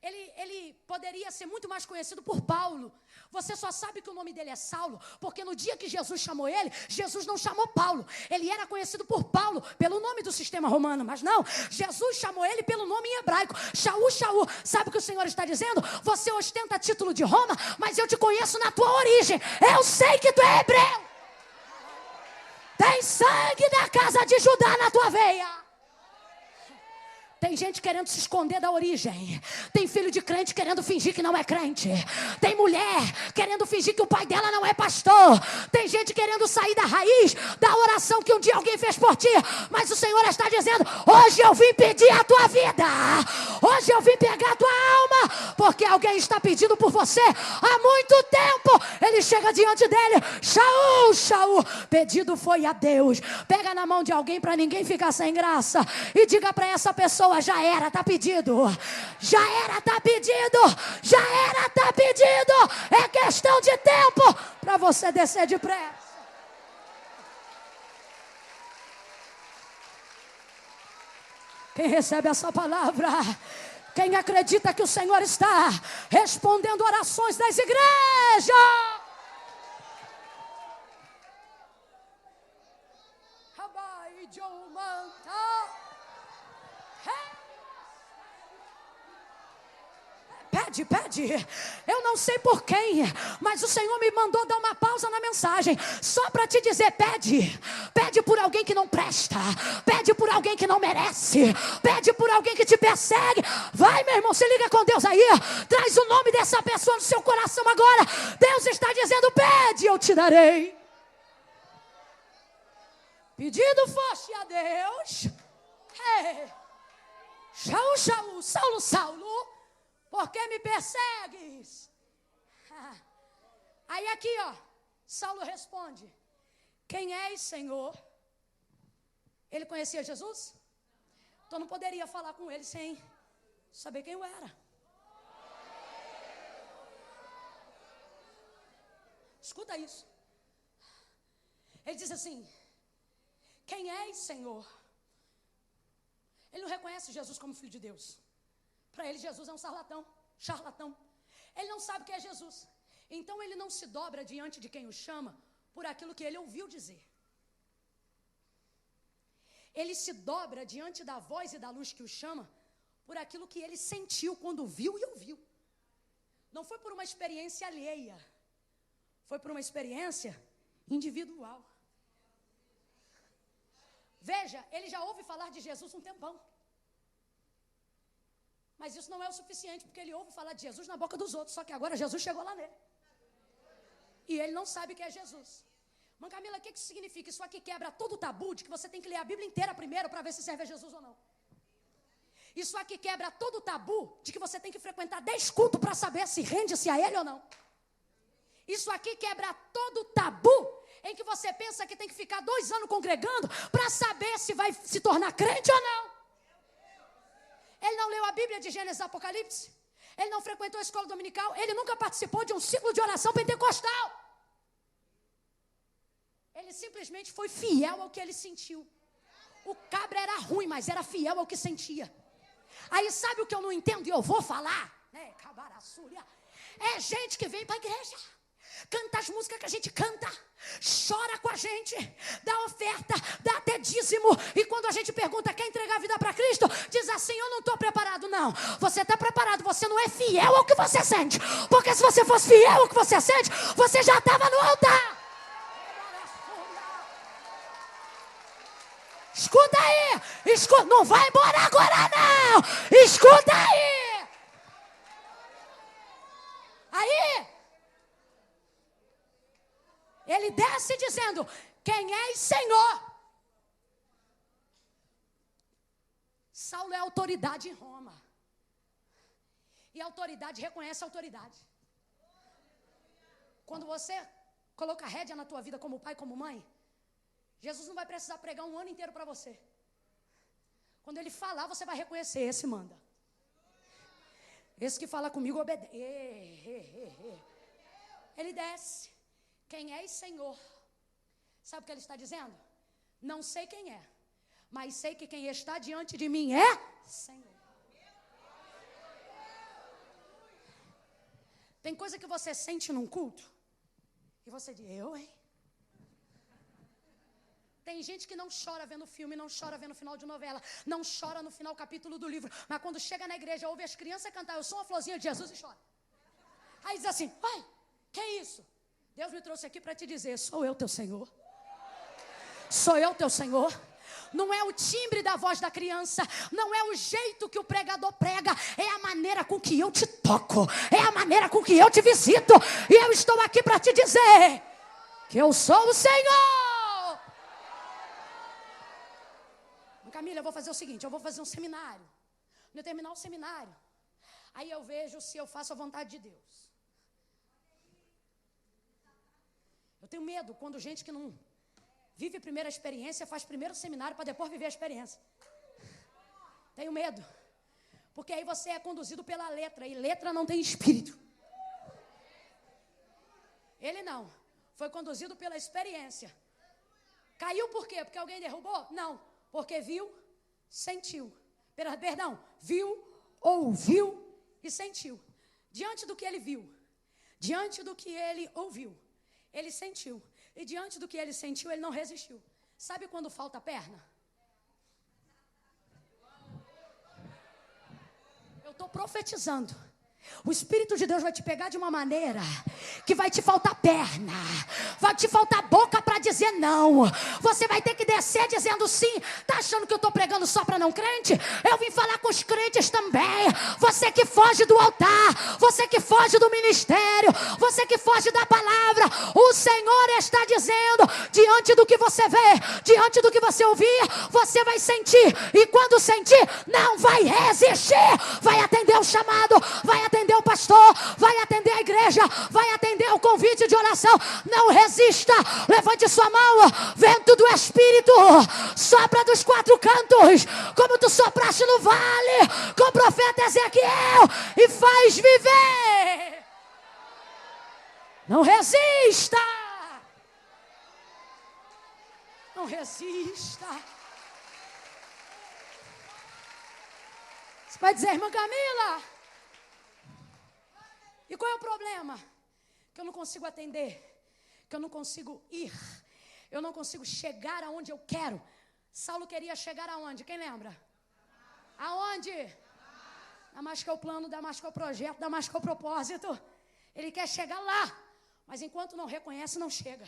Speaker 2: Ele poderia ser muito mais conhecido por Paulo. Você só sabe que o nome dele é Saulo, porque no dia que Jesus chamou ele, Jesus não chamou Paulo. Ele era conhecido por Paulo, pelo nome do sistema romano, mas não. Jesus chamou ele pelo nome em hebraico, Shaul, Shaul. Sabe o que o Senhor está dizendo? Você ostenta título de Roma, mas eu te conheço na tua origem. Eu sei que tu é hebreu. Tem sangue da casa de Judá na tua veia. Tem gente querendo se esconder da origem. Tem filho de crente querendo fingir que não é crente. Tem mulher querendo fingir que o pai dela não é pastor. Tem gente querendo sair da raiz da oração que um dia alguém fez por ti. Mas o Senhor está dizendo: hoje eu vim pedir a tua vida. Hoje eu vim pegar a tua alma. Porque alguém está pedindo por você há muito tempo. Ele chega diante dele: Shaul, Shaul, pedido foi a Deus. Pega na mão de alguém para ninguém ficar sem graça e diga para essa pessoa: já era, tá pedido. Já era, tá pedido. Já era, tá pedido. É questão de tempo para você descer depressa. Quem recebe essa palavra? Quem acredita que o Senhor está respondendo orações das igrejas? Rabai Jomanta. Pede. Eu não sei por quem, mas o Senhor me mandou dar uma pausa na mensagem, só para te dizer: pede. Pede por alguém que não presta. Pede por alguém que não merece. Pede por alguém que te persegue. Vai, meu irmão, se liga com Deus aí. Traz o nome dessa pessoa no seu coração agora. Deus está dizendo: pede, eu te darei. Pedido foste a Deus. Shaul, Shaul, Saulo, Saulo, por que me persegues? Aí aqui, ó, Saulo responde:
Speaker 1: quem és, Senhor? Ele conhecia Jesus? Então não poderia falar com ele sem saber quem eu era. Escuta isso. Ele diz assim: quem és, Senhor? Ele não reconhece Jesus como filho de Deus. Para ele, Jesus é um charlatão. Ele não sabe o que é Jesus. Então ele não se dobra diante de quem o chama por aquilo que ele ouviu dizer. Ele se dobra diante da voz e da luz que o chama por aquilo que ele sentiu quando viu e ouviu. Não foi por uma experiência alheia, foi por uma experiência individual. Veja, ele já ouve falar de Jesus um tempão. Mas isso não é o suficiente, porque ele ouve falar de Jesus na boca dos outros. Só que agora Jesus chegou lá nele. E ele não sabe o que é Jesus. Mãe Camila, o que isso significa? Isso aqui quebra todo o tabu de que você tem que ler a Bíblia inteira primeiro para ver se serve a Jesus ou não. Isso aqui quebra todo o tabu de que você tem que frequentar 10 cultos para saber se rende-se a ele ou não. Isso aqui quebra todo o tabu em que você pensa que tem que ficar 2 anos congregando para saber se vai se tornar crente ou não. Ele não leu a Bíblia de Gênesis e Apocalipse. Ele não frequentou a escola dominical. Ele nunca participou de um ciclo de oração pentecostal. Ele simplesmente foi fiel ao que ele sentiu. O cabra era ruim, mas era fiel ao que sentia. Aí sabe o que eu não entendo e eu vou falar? É gente que vem para a igreja, canta as músicas que a gente canta, chora com a gente, dá oferta, dá até dízimo. E quando a gente pergunta quer entregar a vida para Cristo, diz assim: eu não estou preparado. Não, você está preparado, você não é fiel ao que você sente. Porque se você fosse fiel ao que você sente, você já estava no altar. Escuta aí, não vai embora agora não, escuta aí. Aí, ele desce dizendo: quem és, Senhor? Saulo é autoridade em Roma. E a autoridade reconhece a autoridade. Quando você coloca a rédea na tua vida como pai, como mãe, Jesus não vai precisar pregar um ano inteiro para você. Quando ele falar, você vai reconhecer: esse manda. Esse que fala comigo obedece. Ele desce: quem és, Senhor? Sabe o que ele está dizendo? Não sei quem é, mas sei que quem está diante de mim é Senhor. Tem coisa que você sente num culto e você diz: eu, hein? Tem gente que não chora vendo filme, não chora vendo final de novela, não chora no final capítulo do livro, mas quando chega na igreja, ouve as crianças cantar: eu sou uma florzinha de Jesus, e chora. Aí diz assim: pai, que é isso? Deus me trouxe aqui para te dizer: sou eu teu Senhor. Sou eu teu Senhor. Não é o timbre da voz da criança, não é o jeito que o pregador prega, é a maneira com que eu te toco, é a maneira com que eu te visito. E eu estou aqui para te dizer que eu sou o Senhor. Camila, eu vou fazer o seguinte: eu vou fazer um seminário. Quando eu terminar o seminário, aí eu vejo se eu faço a vontade de Deus. Eu tenho medo quando gente que não vive primeiro a experiência faz primeiro o seminário para depois viver a experiência. Tenho medo, porque aí você é conduzido pela letra, e letra não tem espírito. Ele não, foi conduzido pela experiência. Caiu por quê? Porque alguém derrubou? Não, porque viu, sentiu. Perdão, viu, ouviu e sentiu. Diante do que ele viu, diante do que ele ouviu, ele sentiu. E diante do que ele sentiu, ele não resistiu. Sabe quando falta perna? Eu estou profetizando. O Espírito de Deus vai te pegar de uma maneira que vai te faltar perna, vai te faltar boca para dizer não. Você vai ter que descer dizendo sim. Tá achando que eu estou pregando só para não crente? Eu vim falar com os crentes também. Você que foge do altar, você que foge do ministério, você que foge da palavra, o Senhor está dizendo: diante do que você vê, diante do que você ouvir, você vai sentir. E quando sentir, não vai resistir. Vai atender o chamado, vai atender
Speaker 2: atender o pastor, vai atender a igreja, vai atender o convite de oração. Não resista, levante sua mão, vento do Espírito, sopra dos quatro cantos, como tu sopraste no vale, com o profeta Ezequiel, e faz viver. Não resista. Não resista. Você vai dizer, irmã Camila, e qual é o problema? Que eu não consigo atender, que eu não consigo ir, eu não consigo chegar aonde eu quero. Saulo queria chegar aonde? Quem lembra? Aonde? Damasco é o plano, Damasco é o projeto, Damasco é o propósito. Ele quer chegar lá, mas enquanto não reconhece, não chega.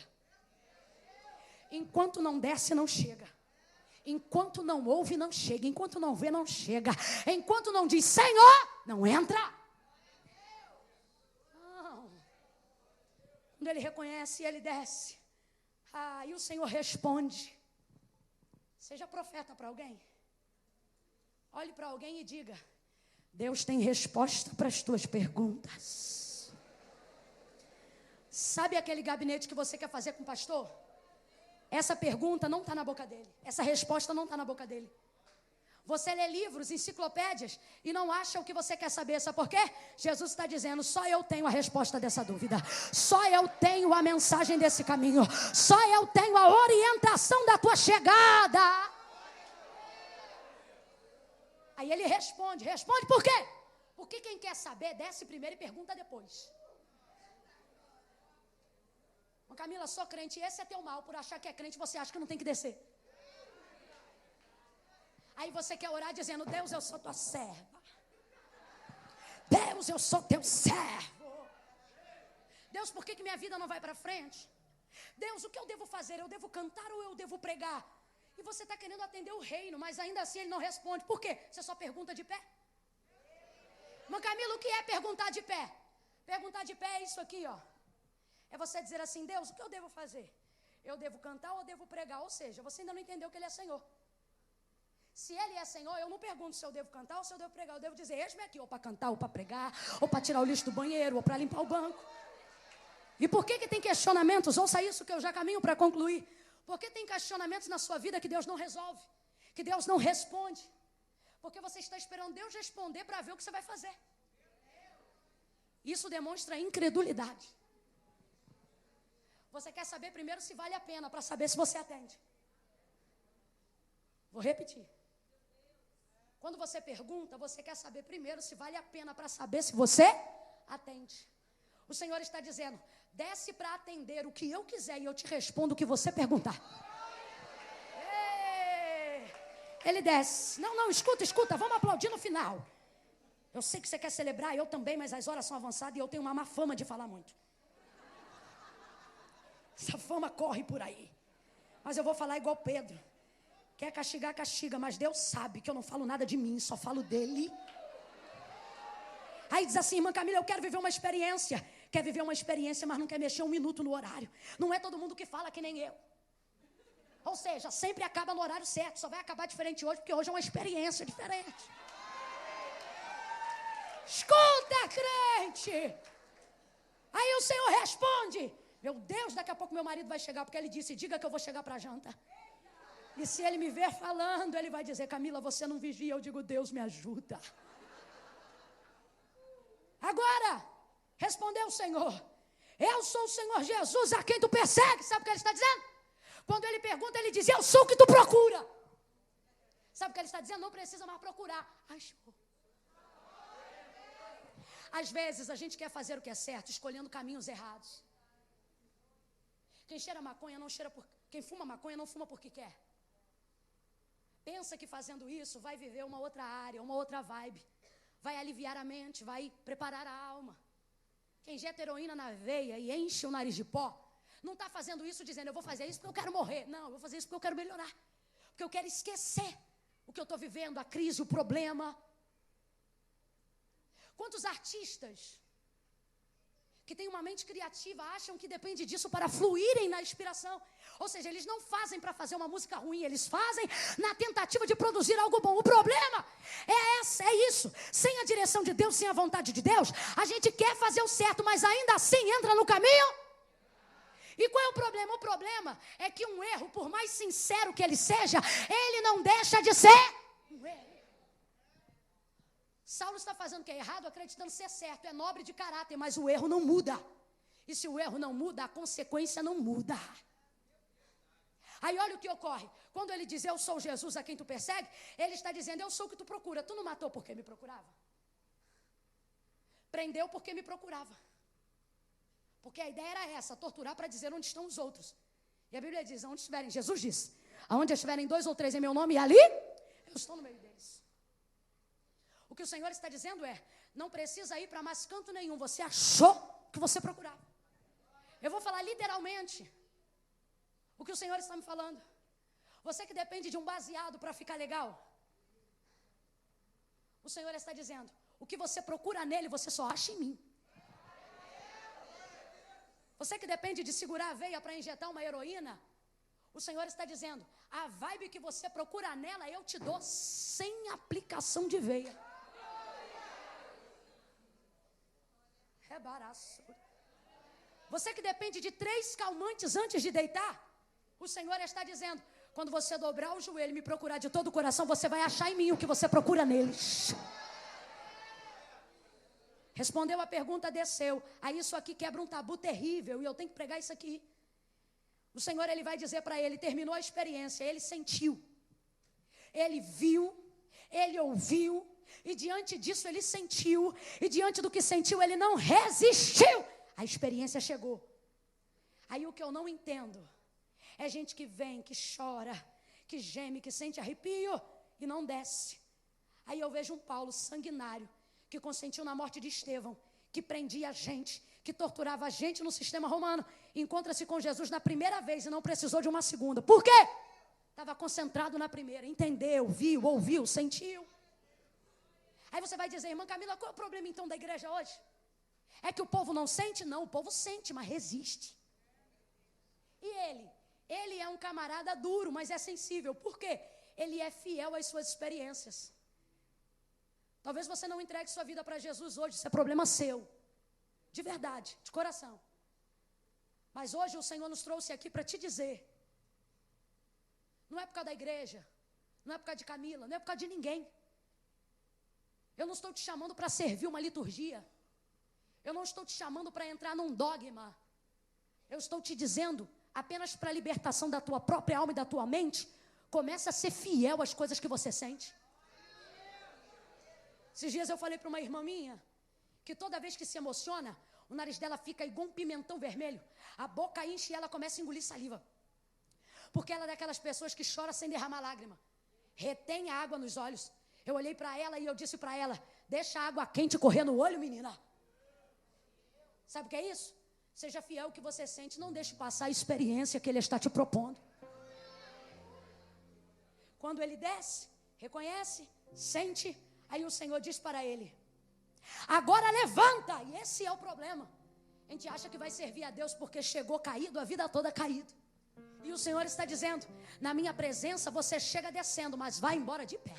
Speaker 2: Enquanto não desce, não chega. Enquanto não ouve, não chega. Enquanto não vê, não chega. Enquanto não diz Senhor, não entra. Não. Quando ele reconhece, ele desce. E o Senhor responde. Seja profeta para alguém. Olhe para alguém e diga: Deus tem resposta para as tuas perguntas. Sabe aquele gabinete que você quer fazer com o pastor? Essa pergunta não está na boca dele. Essa resposta não está na boca dele. Você lê livros, enciclopédias e não acha o que você quer saber. Sabe por quê? Jesus está dizendo, só eu tenho a resposta dessa dúvida. Só eu tenho a mensagem desse caminho. Só eu tenho a orientação da tua chegada. Aí ele responde. Responde por quê? Porque quem quer saber, desce primeiro e pergunta depois. Camila, sou crente, esse é teu mal, por achar que é crente, você acha que não tem que descer. Aí você quer orar dizendo, Deus, eu sou tua serva. Deus, eu sou teu servo. Deus, por que minha vida não vai para frente? Deus, o que eu devo fazer? Eu devo cantar ou eu devo pregar? E você está querendo atender o reino, mas ainda assim ele não responde. Por quê? Você só pergunta de pé? Mas Camila, o que é perguntar de pé? Perguntar de pé é isso aqui, ó. É você dizer assim, Deus, o que eu devo fazer? Eu devo cantar ou devo pregar? Ou seja, você ainda não entendeu que ele é Senhor. Se ele é Senhor, eu não pergunto se eu devo cantar ou se eu devo pregar. Eu devo dizer, eis-me aqui, ou para cantar, ou para pregar, ou para tirar o lixo do banheiro, ou para limpar o banco. E por que tem questionamentos? Ouça isso que eu já caminho para concluir. Por que tem questionamentos na sua vida que Deus não resolve? Que Deus não responde? Porque você está esperando Deus responder para ver o que você vai fazer. Isso demonstra incredulidade. Você quer saber primeiro se vale a pena para saber se você atende. Vou repetir. Quando você pergunta, você quer saber primeiro se vale a pena para saber se você atende. O Senhor está dizendo, desce para atender o que eu quiser e eu te respondo o que você perguntar. Ele desce. Não, escuta, vamos aplaudir no final. Eu sei que você quer celebrar, eu também, mas as horas são avançadas e eu tenho uma má fama de falar muito. Essa fama corre por aí. Mas eu vou falar igual Pedro. Quer castigar, castiga. Mas Deus sabe que eu não falo nada de mim, só falo dele. Aí diz assim, irmã Camila, eu quero viver uma experiência. Quer viver uma experiência, mas não quer mexer um minuto no horário. Não é todo mundo que fala que nem eu. Ou seja, sempre acaba no horário certo. Só vai acabar diferente hoje, porque hoje é uma experiência diferente. Escuta, crente. Aí o Senhor responde. Meu Deus, daqui a pouco meu marido vai chegar, porque ele disse, diga que eu vou chegar para a janta. E se ele me ver falando, ele vai dizer, Camila, você não vigia. Eu digo, Deus me ajuda. Agora, respondeu o Senhor, eu sou o Senhor Jesus a quem tu persegue. Sabe o que ele está dizendo? Quando ele pergunta, ele diz, eu sou o que tu procura. Sabe o que ele está dizendo? Não precisa mais procurar. Achou. Às vezes a gente quer fazer o que é certo, escolhendo caminhos errados. Quem cheira maconha não cheira por... Quem fuma maconha não fuma porque quer. Pensa que fazendo isso vai viver uma outra área, uma outra vibe. Vai aliviar a mente, vai preparar a alma. Quem injeta heroína na veia e enche o nariz de pó, não está fazendo isso dizendo, eu vou fazer isso porque eu quero morrer. Não, eu vou fazer isso porque eu quero melhorar. Porque eu quero esquecer o que eu estou vivendo, a crise, o problema. Quantos artistas que têm uma mente criativa, acham que depende disso para fluírem na inspiração. Ou seja, eles não fazem para fazer uma música ruim, eles fazem na tentativa de produzir algo bom. O problema é isso. Sem a direção de Deus, sem a vontade de Deus, a gente quer fazer o certo, mas ainda assim entra no caminho. E qual é o problema? O problema é que um erro, por mais sincero que ele seja, ele não deixa de ser um erro. Saulo está fazendo o que é errado, acreditando ser certo, é nobre de caráter, mas o erro não muda. E se o erro não muda, a consequência não muda. Aí olha o que ocorre. Quando ele diz, eu sou Jesus a quem tu persegue, ele está dizendo, eu sou o que tu procura. Tu não matou porque me procurava? Prendeu porque me procurava. Porque a ideia era essa, torturar para dizer onde estão os outros. E a Bíblia diz, aonde estiverem, Jesus diz, aonde estiverem 2 ou 3 em meu nome, e ali eu estou no meio deles. O que o Senhor está dizendo é, não precisa ir para mais canto nenhum, você achou que você procurava. Eu vou falar literalmente o que o Senhor está me falando. Você que depende de um baseado para ficar legal, o Senhor está dizendo, o que você procura nele, você só acha em mim. Você que depende de segurar a veia para injetar uma heroína, o Senhor está dizendo, a vibe que você procura nela, eu te dou sem aplicação de veia. É baraço. Você que depende de 3 calmantes antes de deitar, o Senhor está dizendo, quando você dobrar o joelho e me procurar de todo o coração, você vai achar em mim o que você procura neles. Respondeu a pergunta, desceu. Aí isso aqui quebra um tabu terrível, e eu tenho que pregar isso aqui. O Senhor, ele vai dizer para ele, terminou a experiência, ele sentiu, ele viu, ele ouviu, e diante disso ele sentiu, e diante do que sentiu ele não resistiu. A experiência chegou. Aí o que eu não entendo é gente que vem, que chora, que geme, que sente arrepio e não desce. Aí eu vejo um Paulo sanguinário, que consentiu na morte de Estevão, que prendia a gente, que torturava a gente no sistema romano, encontra-se com Jesus na primeira vez e não precisou de uma segunda. Por quê? Estava concentrado na primeira, entendeu, viu, ouviu, sentiu. Aí você vai dizer, irmã Camila, qual é o problema então da igreja hoje? É que o povo não sente? Não, o povo sente, mas resiste. E ele é um camarada duro, mas é sensível. Por quê? Ele é fiel às suas experiências. Talvez você não entregue sua vida para Jesus hoje, isso é problema seu. De verdade, de coração. Mas hoje o Senhor nos trouxe aqui para te dizer, não é por causa da igreja, não é por causa de Camila, não é por causa de ninguém. Eu não estou te chamando para servir uma liturgia. Eu não estou te chamando para entrar num dogma. Eu estou te dizendo, apenas para a libertação da tua própria alma e da tua mente, comece a ser fiel às coisas que você sente. Esses dias eu falei para uma irmã minha, que toda vez que se emociona, o nariz dela fica igual um pimentão vermelho, a boca enche e ela começa a engolir saliva. Porque ela é daquelas pessoas que chora sem derramar lágrima, retém a água nos olhos. Eu olhei para ela e eu disse para ela, deixa a água quente correr no olho, menina. Sabe o que é isso? Seja fiel ao que você sente, não deixe passar a experiência que ele está te propondo. Quando ele desce, reconhece, sente, aí o Senhor diz para ele, agora levanta. E esse é o problema. A gente acha que vai servir a Deus porque chegou caído, a vida toda caído. E o Senhor está dizendo, na minha presença você chega descendo, mas vai embora de pé.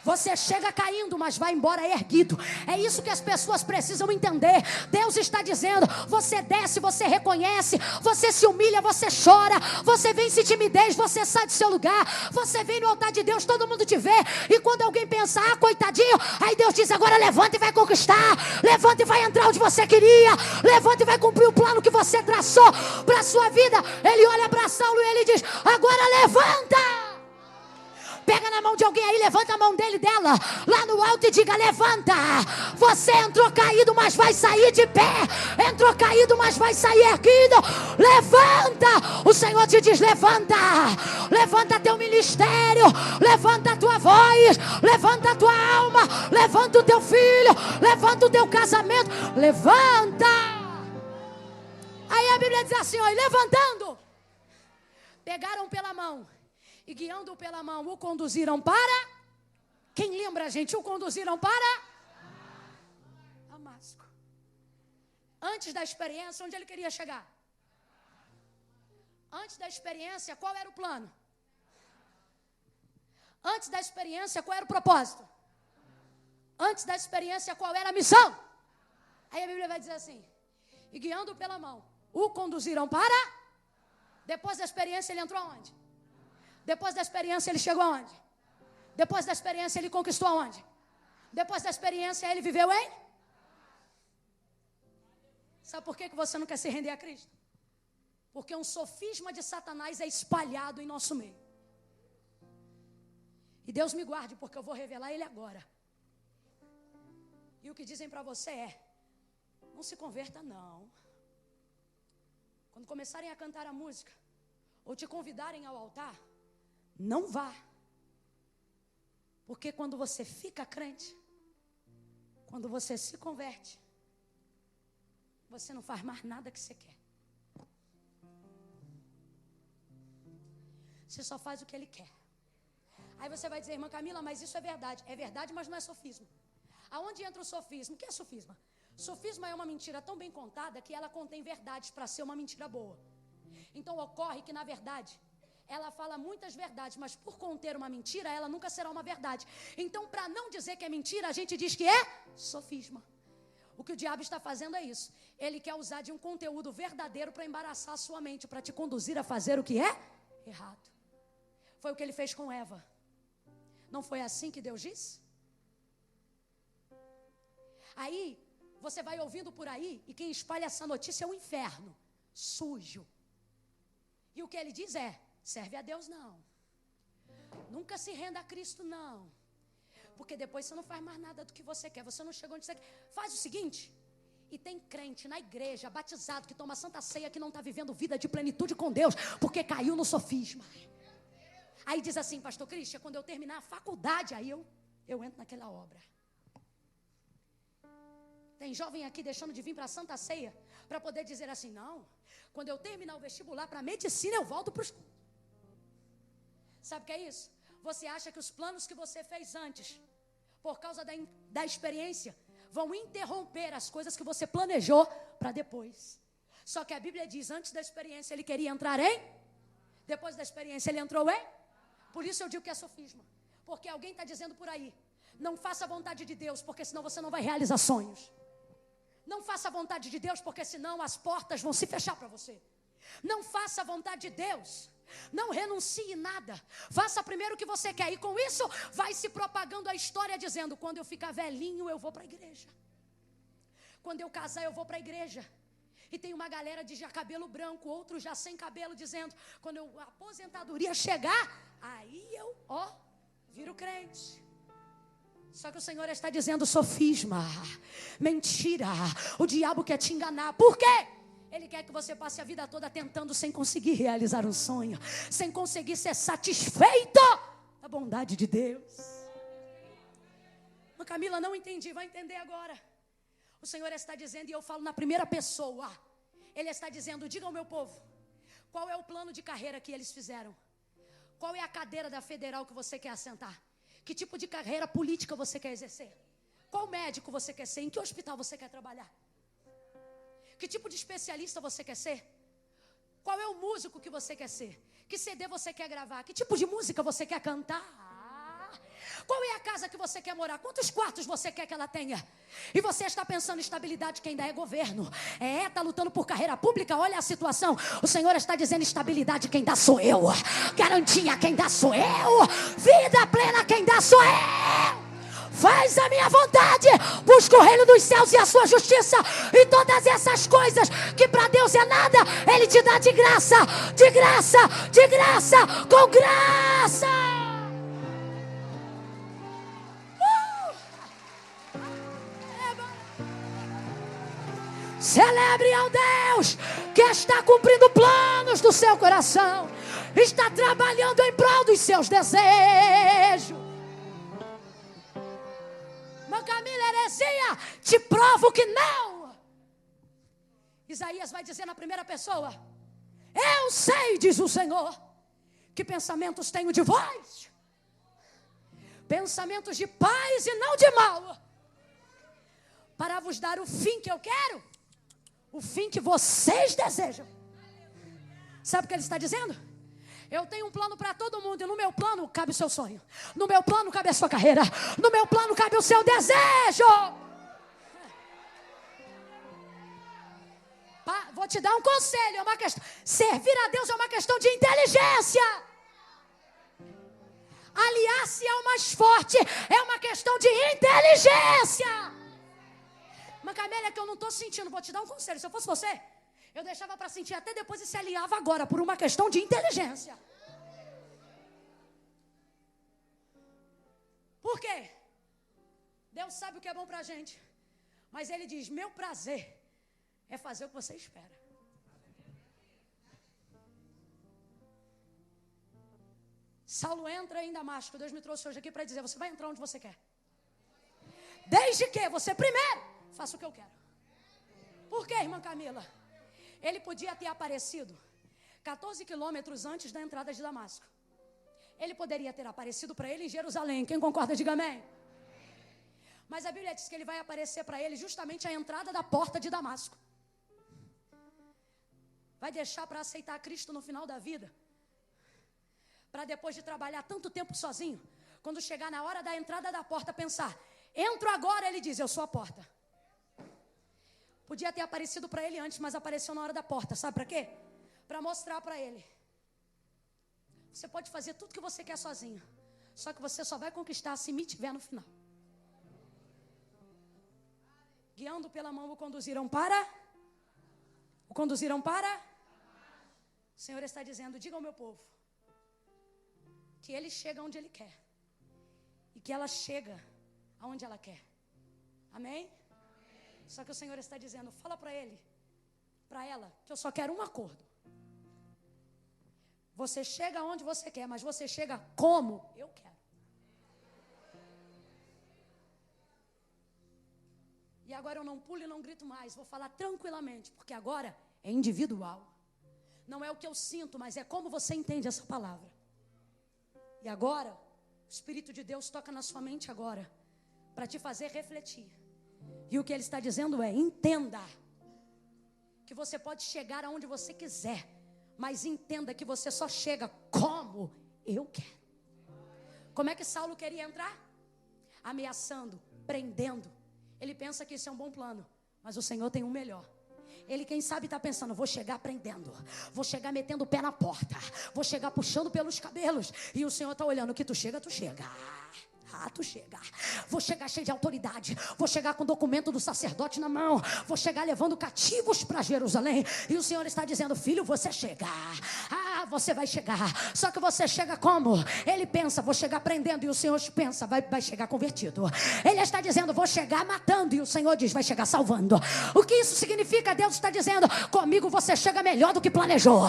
Speaker 2: Você chega caindo, mas vai embora erguido. É isso que as pessoas precisam entender. Deus está dizendo, você desce, você reconhece, você se humilha, você chora, você vence timidez, você sai do seu lugar, você vem no altar de Deus, todo mundo te vê. E quando alguém pensa, coitadinho, aí Deus diz, agora levanta e vai conquistar, levanta e vai entrar onde você queria, levanta e vai cumprir o plano que você traçou para a sua vida. Ele olha para Saulo e ele diz, agora levanta. Pega na mão de alguém aí, levanta a mão dele, dela, lá no alto e diga, levanta. Você entrou caído, mas vai sair de pé. Entrou caído, mas vai sair erguido. Levanta. O Senhor te diz, levanta. Levanta teu ministério, levanta a tua voz, levanta a tua alma, levanta o teu filho, levanta o teu casamento, levanta. Aí a Bíblia diz assim, ó, e levantando, pegaram pela mão. E guiando-o pela mão, o conduziram para... Quem lembra, gente? O conduziram para... Damasco. Antes da experiência, onde ele queria chegar? Antes da experiência, qual era o plano? Antes da experiência, qual era o propósito? Antes da experiência, qual era a missão? Aí a Bíblia vai dizer assim: e guiando pela mão, o conduziram para... Depois da experiência, ele entrou aonde? Depois da experiência, ele chegou aonde? Depois da experiência, ele conquistou aonde? Depois da experiência, ele viveu em... Sabe por que você não quer se render a Cristo? Porque um sofisma de Satanás é espalhado em nosso meio. E Deus me guarde, porque eu vou revelar ele agora. E o que dizem para você é: não se converta não. Quando começarem a cantar a música, ou te convidarem ao altar, não vá. Porque quando você fica crente, quando você se converte, você não faz mais nada que você quer. Você só faz o que ele quer. Aí você vai dizer: irmã Camila, mas isso é verdade. É verdade, mas não é sofisma. Aonde entra o sofisma? O que é sofisma? Sofisma é uma mentira tão bem contada que ela contém verdades para ser uma mentira boa. Então ocorre que, na verdade, ela fala muitas verdades, mas por conter uma mentira, ela nunca será uma verdade. Então, para não dizer que é mentira, a gente diz que é sofisma. O que o diabo está fazendo é isso. Ele quer usar de um conteúdo verdadeiro para embaraçar a sua mente, para te conduzir a fazer o que é errado. Foi o que ele fez com Eva. Não foi assim que Deus disse? Aí, você vai ouvindo por aí, e quem espalha essa notícia é o inferno, sujo. E o que ele diz é: serve a Deus não. Nunca se renda a Cristo não. Porque depois você não faz mais nada do que você quer. Você não chegou onde você quer. Faz o seguinte: e tem crente na igreja, batizado, que toma santa ceia, que não está vivendo vida de plenitude com Deus, porque caiu no sofisma. Aí diz assim: pastor Cristian, quando eu terminar a faculdade, aí eu entro naquela obra. Tem jovem aqui deixando de vir para a santa ceia, para poder dizer assim: não, quando eu terminar o vestibular para medicina, eu volto para os... Sabe o que é isso? Você acha que os planos que você fez antes, por causa da experiência, vão interromper as coisas que você planejou para depois. Só que a Bíblia diz: antes da experiência ele queria entrar em... Depois da experiência ele entrou em... Por isso eu digo que é sofisma. Porque alguém está dizendo por aí: não faça a vontade de Deus, porque senão você não vai realizar sonhos. Não faça a vontade de Deus, porque senão as portas vão se fechar para você. Não faça a vontade de Deus. Não renuncie nada. Faça primeiro o que você quer. E com isso vai se propagando a história dizendo: quando eu ficar velhinho eu vou para a igreja. Quando eu casar eu vou para a igreja. E tem uma galera de já cabelo branco, outros já sem cabelo, dizendo: quando a aposentadoria chegar, aí eu, viro crente. Só que o Senhor está dizendo: sofisma, mentira. O diabo quer te enganar. Por quê? Ele quer que você passe a vida toda tentando sem conseguir realizar um sonho, sem conseguir ser satisfeito da bondade de Deus. Mas Camila, não entendi, vai entender agora. O Senhor está dizendo, e eu falo na primeira pessoa, Ele está dizendo: diga ao meu povo, qual é o plano de carreira que eles fizeram? Qual é a cadeira da federal que você quer assentar? Que tipo de carreira política você quer exercer? Qual médico você quer ser? Em que hospital você quer trabalhar? Que tipo de especialista você quer ser? Qual é o músico que você quer ser? Que CD você quer gravar? Que tipo de música você quer cantar? Qual é a casa que você quer morar? Quantos quartos você quer que ela tenha? E você está pensando em estabilidade, que ainda é governo. Está lutando por carreira pública? Olha a situação. O Senhor está dizendo: estabilidade, quem dá sou eu. Garantia, quem dá sou eu. Vida plena, quem dá sou eu. Faz a minha vontade, busca o reino dos céus e a sua justiça, e todas essas coisas que para Deus é nada, Ele te dá de graça, de graça, de graça, com graça. Celebre ao Deus que está cumprindo planos do seu coração, está trabalhando em prol dos seus desejos. Mas Camila, heresia, te provo que não. Isaías vai dizer na primeira pessoa: eu sei, diz o Senhor, que pensamentos tenho de vós, pensamentos de paz e não de mal, para vos dar o fim que eu quero, o fim que vocês desejam. Sabe o que ele está dizendo? Eu tenho um plano para todo mundo, e no meu plano cabe o seu sonho. No meu plano cabe a sua carreira. No meu plano cabe o seu desejo. Vou te dar um conselho, é uma questão. Servir a Deus é uma questão de inteligência. Aliar-se ao mais forte é uma questão de inteligência. Mancamela, é que eu não estou sentindo. Vou te dar um conselho. Se eu fosse você, eu deixava para sentir até depois e se aliava agora, por uma questão de inteligência. Por quê? Deus sabe o que é bom para a gente. Mas Ele diz, meu prazer é fazer o que você espera. Saulo entra em Damasco. Deus me trouxe hoje aqui para dizer, você vai entrar onde você quer. Desde que você primeiro faça o que eu quero. Por quê, irmã Camila? Ele podia ter aparecido 14 quilômetros antes da entrada de Damasco. Ele poderia ter aparecido para ele em Jerusalém. Quem concorda, diga amém. Mas a Bíblia diz que ele vai aparecer para ele justamente à entrada da porta de Damasco. Vai deixar para aceitar Cristo no final da vida? Para depois de trabalhar tanto tempo sozinho, quando chegar na hora da entrada da porta, pensar, entro agora, ele diz, eu sou a porta. Podia ter aparecido para ele antes, mas apareceu na hora da porta. Sabe para quê? Para mostrar para ele. Você pode fazer tudo que você quer sozinho. Só que você só vai conquistar se me tiver no final. Guiando pela mão o conduziram para? O conduziram para? O Senhor está dizendo, diga ao meu povo, que ele chega onde ele quer. E que ela chega aonde ela quer. Amém? Só que o Senhor está dizendo, fala para ele, para ela, que eu só quero um acordo. Você chega onde você quer, mas você chega como eu quero. E agora eu não pulo e não grito mais, vou falar tranquilamente, porque agora é individual. Não é o que eu sinto, mas é como você entende essa palavra. E agora, o Espírito de Deus toca na sua mente agora, para te fazer refletir. E o que Ele está dizendo é, entenda, que você pode chegar aonde você quiser, mas entenda que você só chega como eu quero. Como é que Saulo queria entrar? Ameaçando, prendendo. Ele pensa que isso é um bom plano, mas o Senhor tem um melhor. Ele, quem sabe, está pensando, vou chegar prendendo, vou chegar metendo o pé na porta, vou chegar puxando pelos cabelos. E o Senhor está olhando, que tu chega, tu chega. Tu chega. Vou chegar cheio de autoridade. Vou chegar com o documento do sacerdote na mão. Vou chegar levando cativos para Jerusalém. E o Senhor está dizendo, filho, você chega. Você vai chegar. Só que você chega como? Ele pensa, vou chegar prendendo. E o Senhor pensa, vai chegar convertido. Ele está dizendo, vou chegar matando. E o Senhor diz, vai chegar salvando. O que isso significa? Deus está dizendo, comigo você chega melhor do que planejou.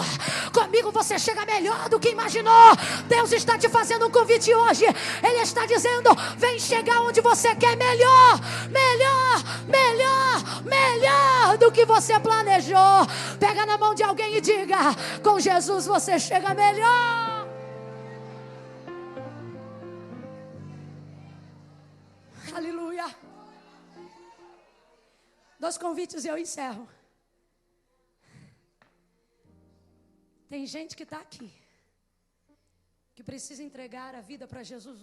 Speaker 2: Comigo você chega melhor do que imaginou. Deus está te fazendo um convite hoje. Ele está dizendo, vem chegar onde você quer melhor, melhor, melhor, melhor do que você planejou. Pega na mão de alguém e diga, com Jesus você chega melhor. Aleluia. 2 convites e eu encerro. Tem gente que está aqui, que precisa entregar a vida para Jesus.